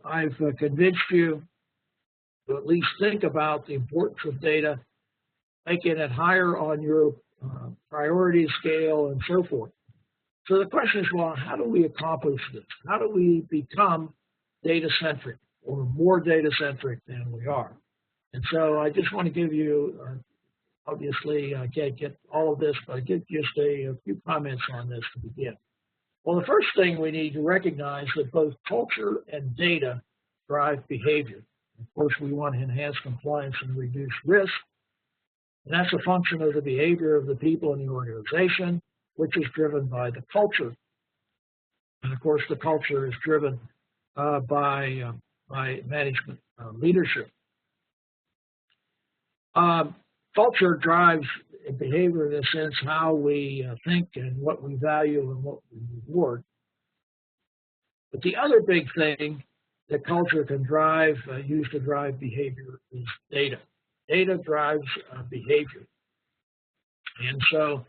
I've convinced you to at least think about the importance of data, making it higher on your priority scale and so forth. So the question is, well, how do we accomplish this? How do we become data-centric or more data-centric than we are? And so I just want to give you, obviously, I can't get all of this, but I give just a few comments on this to begin. Well, the first thing we need to recognize that both culture and data drive behavior. Of course, we want to enhance compliance and reduce risk. And that's a function of the behavior of the people in the organization, which is driven by the culture. And of course, the culture is driven by management leadership. Culture drives behavior in a sense, how we think and what we value and what we reward. But the other big thing that culture can drive, use to drive behavior, is data. Data drives behavior. And so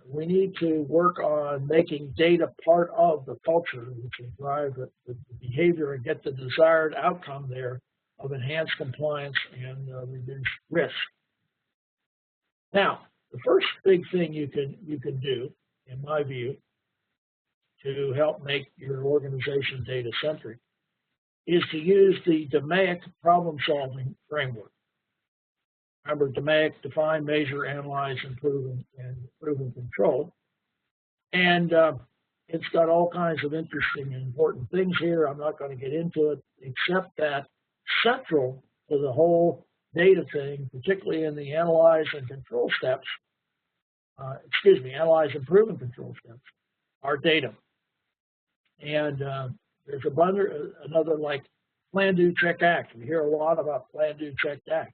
we need to work on making data part of the culture, which will drive the behavior and get the desired outcome there of enhanced compliance and reduced risk. Now, the first big thing you can do, in my view, to help make your organization data-centric is to use the DMAIC problem-solving framework. Remember, DMAIC: define, measure, analyze, improve, and control. And it's got all kinds of interesting and important things here. I'm not going to get into it, except that central to the whole data thing, particularly in the analyze and control steps, analyze, improve, and control steps, are data. And there's another like plan, do, check, act. We hear a lot about plan, do, check, act.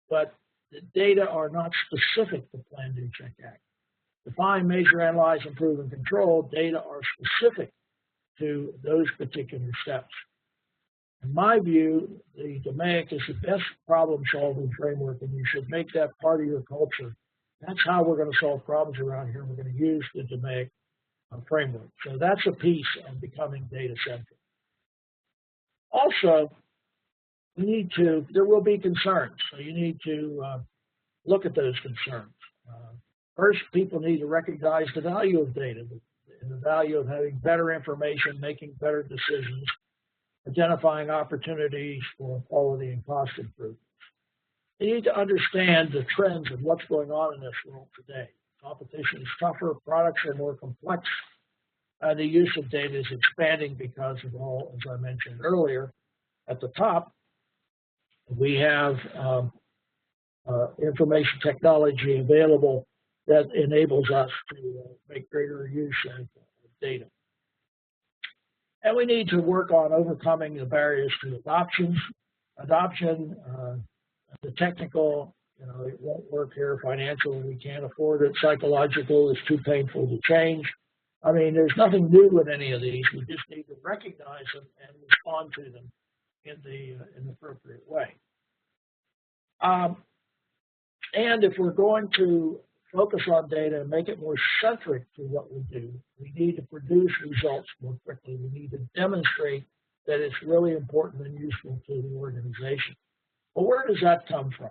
But the data are not specific to plan, do, check, act. Define, measure, analyze, improve, and control, data are specific to those particular steps. In my view, the DMAIC is the best problem-solving framework, and you should make that part of your culture. That's how we're going to solve problems around here. We're going to use the DMAIC framework. So that's a piece of becoming data-centric. Also, there will be concerns, so you need to look at those concerns. First, people need to recognize the value of data and the value of having better information, making better decisions, identifying opportunities for quality and cost improvements. You need to understand the trends of what's going on in this world today. Competition is tougher, products are more complex, and the use of data is expanding because of all, as I mentioned earlier, at the top, we have information technology available that enables us to make greater use of data. And we need to work on overcoming the barriers to adoption, the technical, it won't work here, financial, we can't afford it, psychological, it's too painful to change. I mean, there's nothing new in any of these. We just need to recognize them and respond to them in the appropriate way. And if we're going to focus on data and make it more centric to what we do, we need to produce results more quickly. We need to demonstrate that it's really important and useful to the organization. Well, where does that come from?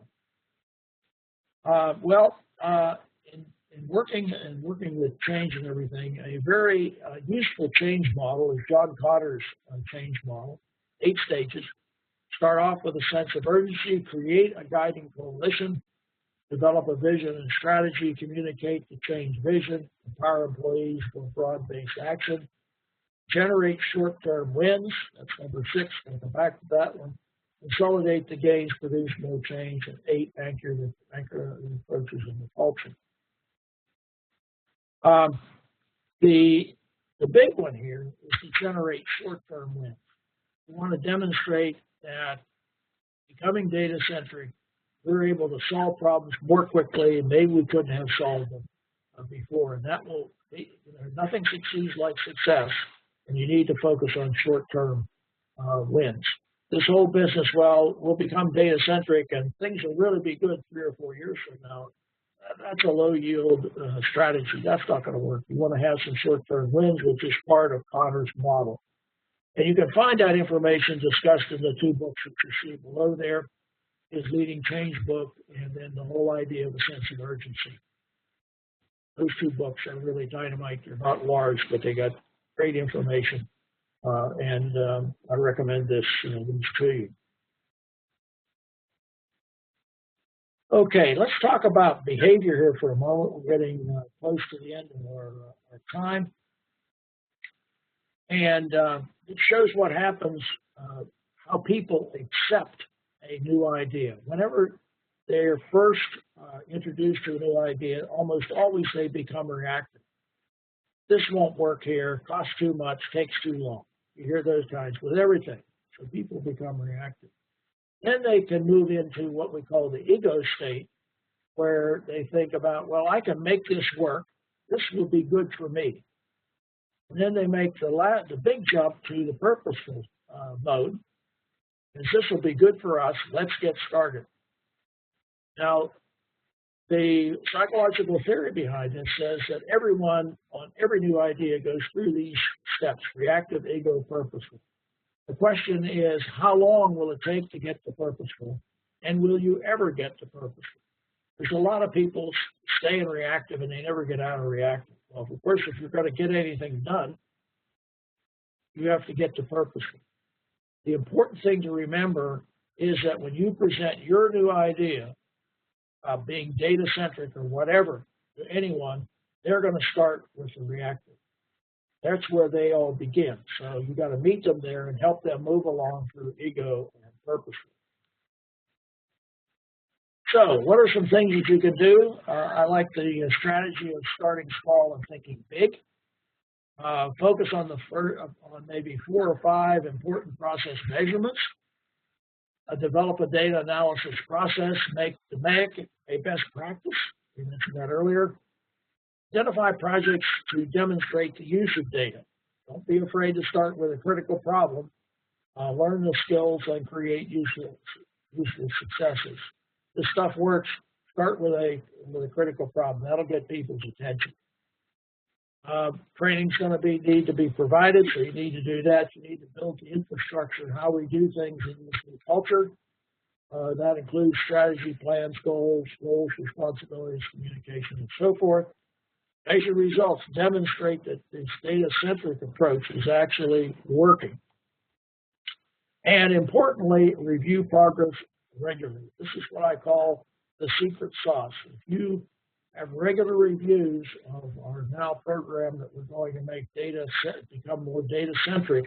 In working with change and everything, a very useful change model is John Cotter's change model, 8 stages. Start off with a sense of urgency, create a guiding coalition, develop a vision and strategy, communicate the change vision, empower employees for broad-based action, generate short-term wins, that's number 6, I'll come back to that one, consolidate the gains, produce more change, and 8, anchor the approaches in the culture. The big one here is to generate short-term wins. We want to demonstrate that becoming data-centric, we're able to solve problems more quickly, and maybe we couldn't have solved them before. And that will, nothing succeeds like success, and you need to focus on short-term wins. This whole business, well, we'll become data-centric, and things will really be good 3 or 4 years from now. That's a low-yield strategy. That's not going to work. You want to have some short-term wins, which is part of Cotter's model. And you can find that information discussed in the 2 books that you see below there, his Leading Change book, and then the whole idea of a sense of urgency. Those 2 books are really dynamite. They're not large, but they got great information. I recommend these to you. Okay, let's talk about behavior here for a moment. We're getting close to the end of our time. And it shows what happens, how people accept a new idea. Whenever they're first introduced to a new idea, almost always they become reactive. This won't work here, costs too much, takes too long. You hear those kinds with everything. So people become reactive. Then they can move into what we call the ego state, where they think about, well, I can make this work. This will be good for me. And then they make the big jump to the purposeful mode. And this will be good for us. Let's get started. Now, the psychological theory behind this says that everyone on every new idea goes through these steps: reactive, ego, purposeful. The question is, how long will it take to get to purposeful, and will you ever get to purposeful? There's a lot of people stay in reactive and they never get out of reactive. Well, of course, if you're going to get anything done, you have to get to purposeful. The important thing to remember is that when you present your new idea, being data-centric or whatever, to anyone, they're going to start with the reactive. That's where they all begin. So you got to meet them there and help them move along through ego and purposeful. So what are some things that you can do? I like the strategy of starting small and thinking big. Focus on maybe 4 or 5 important process measurements. Develop a data analysis process. Make a best practice. We mentioned that earlier. Identify projects to demonstrate the use of data. Don't be afraid to start with a critical problem. Learn the skills and create useful successes. This stuff works. Start with a critical problem. That'll get people's attention. Training's going to need to be provided, so you need to do that. You need to build the infrastructure, how we do things in this new culture. That includes strategy, plans, goals, responsibilities, communication, and so forth. Measure results. Demonstrate that this data-centric approach is actually working. And importantly, review progress regularly. This is what I call the secret sauce. If you have regular reviews of our now program that we're going to make become more data-centric,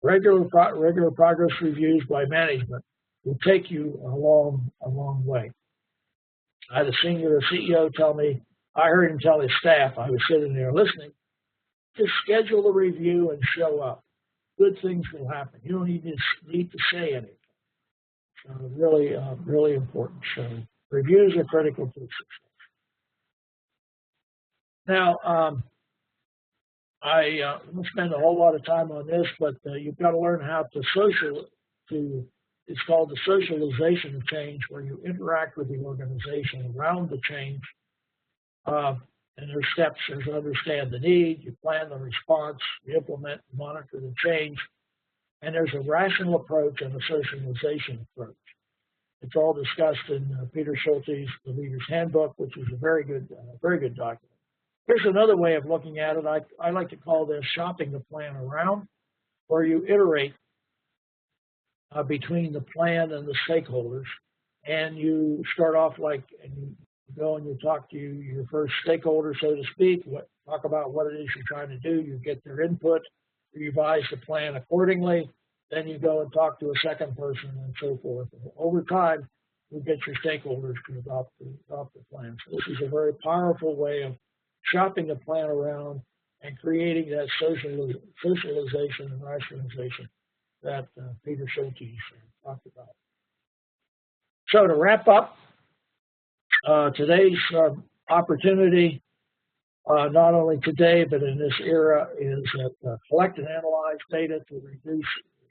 regular progress reviews by management will take you a long way. I had a senior CEO tell me, I heard him tell his staff, I was sitting there listening, just schedule a review and show up. Good things will happen. You don't even need to say anything. So really, really important. So reviews are critical to success. Now, I won't spend a whole lot of time on this, but you've got to learn how to it's called the socialization of change, where you interact with the organization around the change. And there's steps to understand the need, you plan the response, you implement and monitor the change, and there's a rational approach and a socialization approach. It's all discussed in Peter Schulte's The Leader's Handbook, which is a very good document. Here's another way of looking at it. I like to call this shopping the plan around, where you iterate between the plan and the stakeholders, and you start off and you go and you talk to your first stakeholder, so to speak, talk about what it is you're trying to do, you get their input, you revise the plan accordingly, then you go and talk to a second person and so forth. And over time, you get your stakeholders to adopt the plan. So this is a very powerful way of shopping the plan around and creating that socialization and rationalization that Peter Schulte talked about. So to wrap up, today's opportunity, not only today, but in this era, is that collect and analyze data to reduce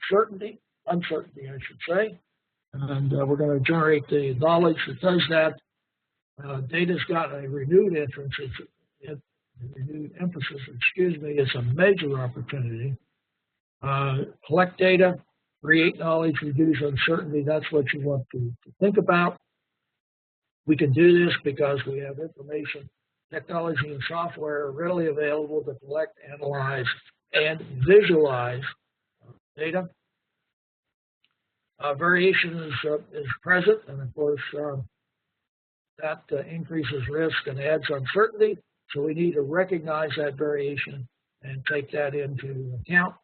uncertainty, I should say. And we're going to generate the knowledge that does that. Data's got a renewed emphasis, it's a major opportunity. Collect data, create knowledge, reduce uncertainty. That's what you want to think about. We can do this because we have information, technology, and software readily available to collect, analyze, and visualize data. Variation is present, and of course, that increases risk and adds uncertainty. So we need to recognize that variation and take that into account.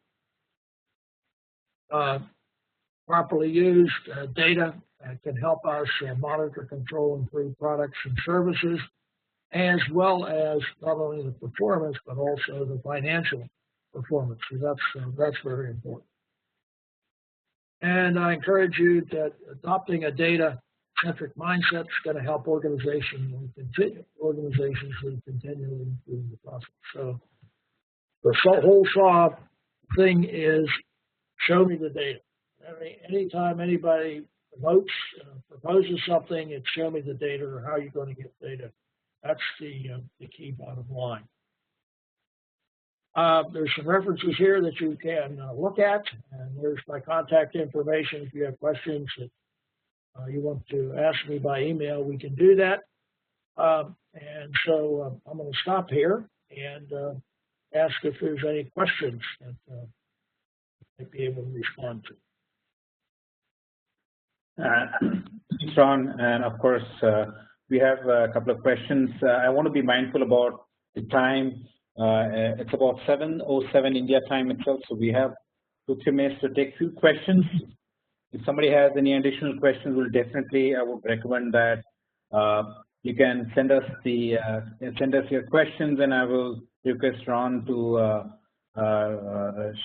Properly used data can help us monitor, control, improve products and services, as well as not only the performance, but also the financial performance. So that's very important. And I encourage you that adopting a data-centric mindset is going to help organizations to continually improve the process. So the whole SAW thing is show me the data. Anytime anybody promotes, proposes something, it's show me the data or how you're going to get data. That's the key bottom line. There's some references here that you can look at, and there's my contact information. If you have questions that you want to ask me by email, we can do that. And so I'm going to stop here and ask if there's any questions that I might be able to respond to. Thanks, Ron. And of course, we have a couple of questions. I want to be mindful about the time. It's about 7:07 India time itself, so we have 2-3 minutes to take a few questions. If somebody has any additional questions, I would recommend that you can send us your questions, and I will request Ron to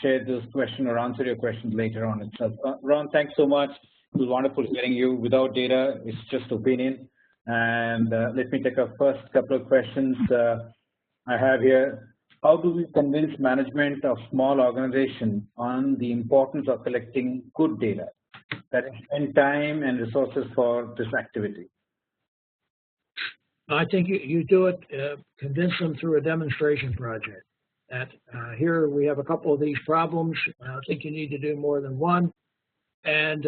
share those questions or answer your questions later on itself. Ron, thanks so much. It was wonderful hearing you. Without data, it's just opinion. And let me take our first couple of questions I have here. How do we convince management of small organizations on the importance of collecting good data that spend time and resources for this activity? I think you do it, convince them through a demonstration project. That here we have a couple of these problems. I think you need to do more than one. And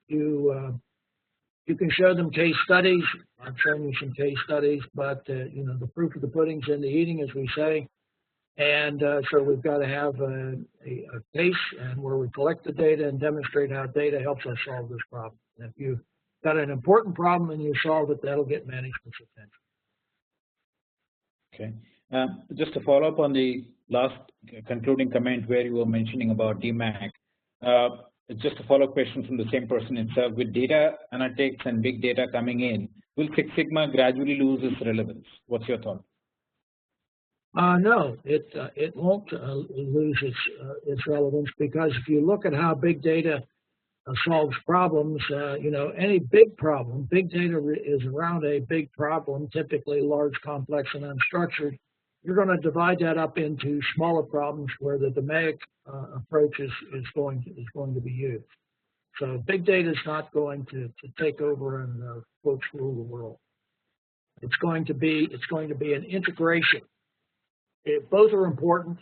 you can show them case studies. I've shown you some case studies, but the proof of the pudding's in the eating, as we say. And so we've got to have a case and where we collect the data and demonstrate how data helps us solve this problem. And if you've got an important problem and you solve it, that'll get management's attention. Okay. Just to follow up on the last concluding comment where you were mentioning about DMAC, just a follow-up question from the same person itself. With data analytics and big data coming in, will Six Sigma gradually lose its relevance? What's your thought? No, it won't lose its relevance, because if you look at how big data solves problems, any big problem, big data is around a big problem, typically large, complex, and unstructured. You're going to divide that up into smaller problems where the domainic approach is going to be used. So big data is not going to take over and folks rule the world. It's going to be an integration. Both are important,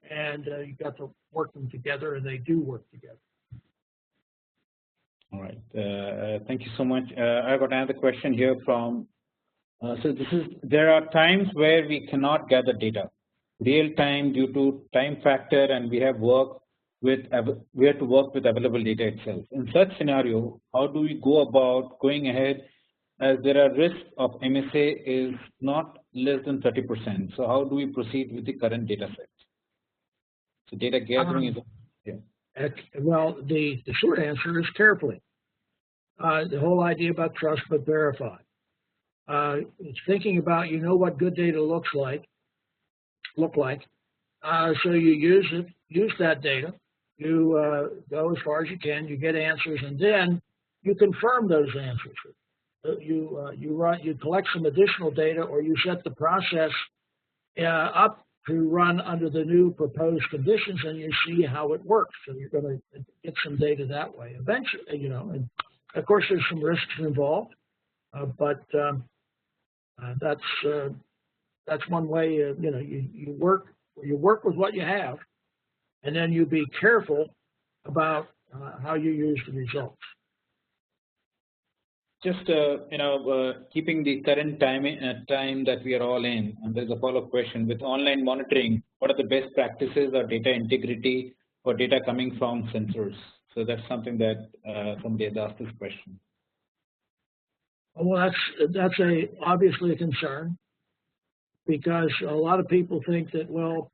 and you've got to work them together, and they do work together. All right. Thank you so much. I've got another question here from. There are times where we cannot gather data real time due to time factor, and we have to work with available data itself. In such scenario, how do we go about going ahead, as there are risks of MSA is not less than 30%. So how do we proceed with the current data set? So data gathering is. Well, the short answer is carefully. The whole idea about trust but verify. It's thinking about what good data look like. So you use that data. You go as far as you can. You get answers, and then you confirm those answers. You collect some additional data, or you set the process up to run under the new proposed conditions, and you see how it works. So you're going to get some data that way. Eventually, and of course there's some risks involved, but that's one way. You work with what you have, and then you be careful about how you use the results. Just keeping the current time that we are all in, and there's a follow-up question. With online monitoring, what are the best practices or data integrity for data coming from sensors? So that's something that somebody has asked this question. Well, that's obviously a concern, because a lot of people think that, well,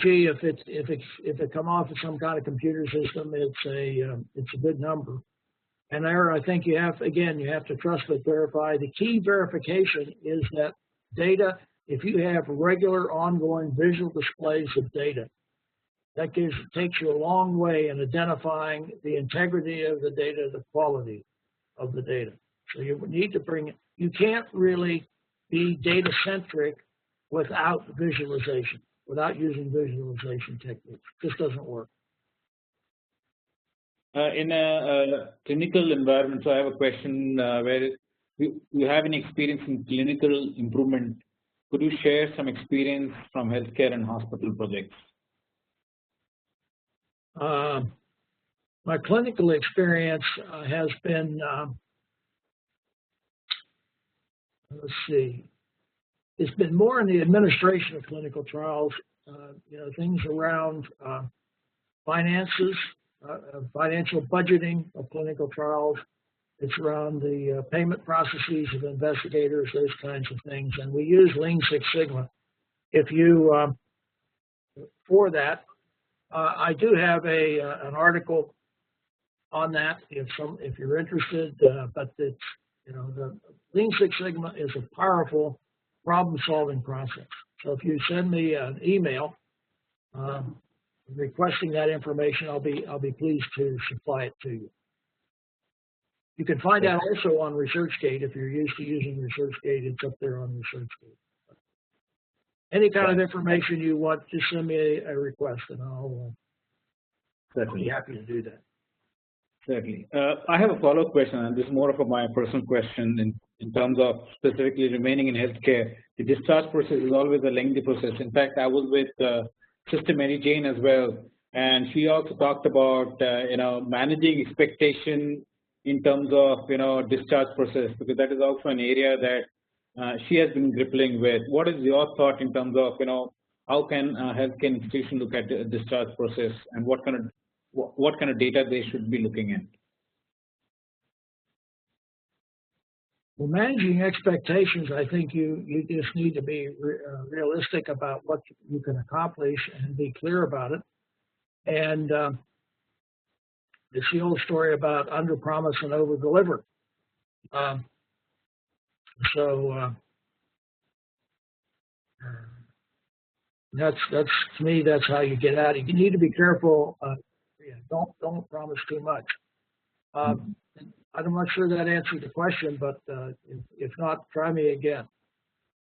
gee, if it come off of some kind of computer system, it's a good number. And there, I think you have to trust but verify. The key verification is that data, if you have regular ongoing visual displays of data, that takes you a long way in identifying the integrity of the data, the quality of the data. So you need to you can't really be data-centric without visualization, without using visualization techniques. It just doesn't work. In a clinical environment, so I have a question where you have any experience in clinical improvement. Could you share some experience from healthcare and hospital projects? My clinical experience has been, let's see, it's been more in the administration of clinical trials, things around finances, financial budgeting of clinical trials. It's around the payment processes of investigators, those kinds of things. And we use Lean Six Sigma. For that, I do have an article on that if you're interested. But it's the Lean Six Sigma is a powerful problem-solving process. So if you send me an email requesting that information, I'll be pleased to supply it to you. You can find that also on ResearchGate. If you're used to using ResearchGate, it's up there on ResearchGate. Any kind of information you want, just send me a request, and I'll be happy to do that. Certainly. I have a follow-up question, and this is more of my personal question in terms of specifically remaining in healthcare. The discharge process is always a lengthy process. In fact, I was with Sister Mary Jane as well, and she also talked about managing expectation in terms of discharge process, because that is also an area that she has been grappling with. What is your thought in terms of how can a healthcare institution look at the discharge process, and what kind of data they should be looking at? Well, managing expectations, I think you just need to be realistic about what you can accomplish and be clear about it. And it's the old story about under promise and over deliver. So that's to me, that's how you get at it. You need to be careful. Yeah, don't promise too much. I'm not sure that answered the question, but if not, try me again.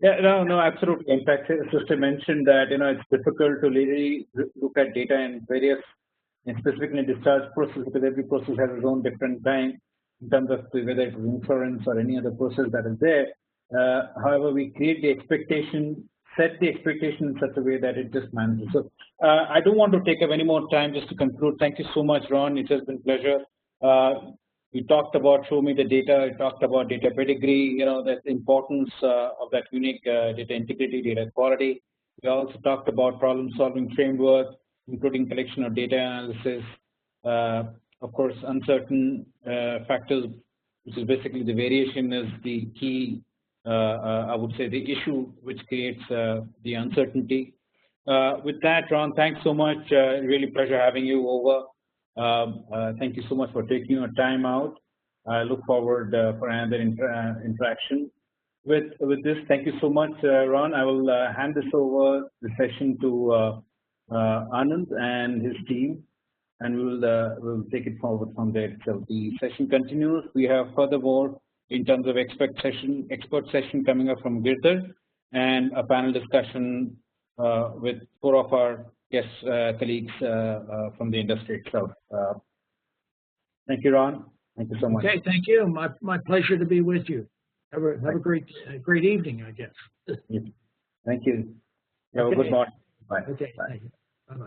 Yeah, no, absolutely. In fact, Sister mentioned that it's difficult to really look at data in various, and specifically discharge process, because every process has its own different time in terms of whether it's inference or any other process that is there. However, we create the expectation, set the expectation in such a way that it just manages. So I don't want to take up any more time. Just to conclude, thank you so much, Ron. It has been a pleasure. We talked about show me the data. We talked about data pedigree, the importance of that unique data integrity, data quality. We also talked about problem-solving framework, including collection of data analysis. Of course, uncertain factors, which is basically the variation, is the key. I would say the issue which creates the uncertainty. With that, Ron, thanks so much. Really pleasure having you over. Thank you so much for taking your time out. I look forward for another interaction. With this, thank you so much, Ron. I will hand this over the session to Anand and his team, and we'll take it forward from there. So the session continues. We have furthermore in terms of expert session coming up from Girdhar, and a panel discussion with 4 of our guest colleagues from the industry itself. Thank you, Ron. Thank you so much. Okay, thank you. My pleasure to be with you. Have a great evening, I guess. Thank you. Have a good morning. Bye. Okay. Bye. Thank you. Bye-bye.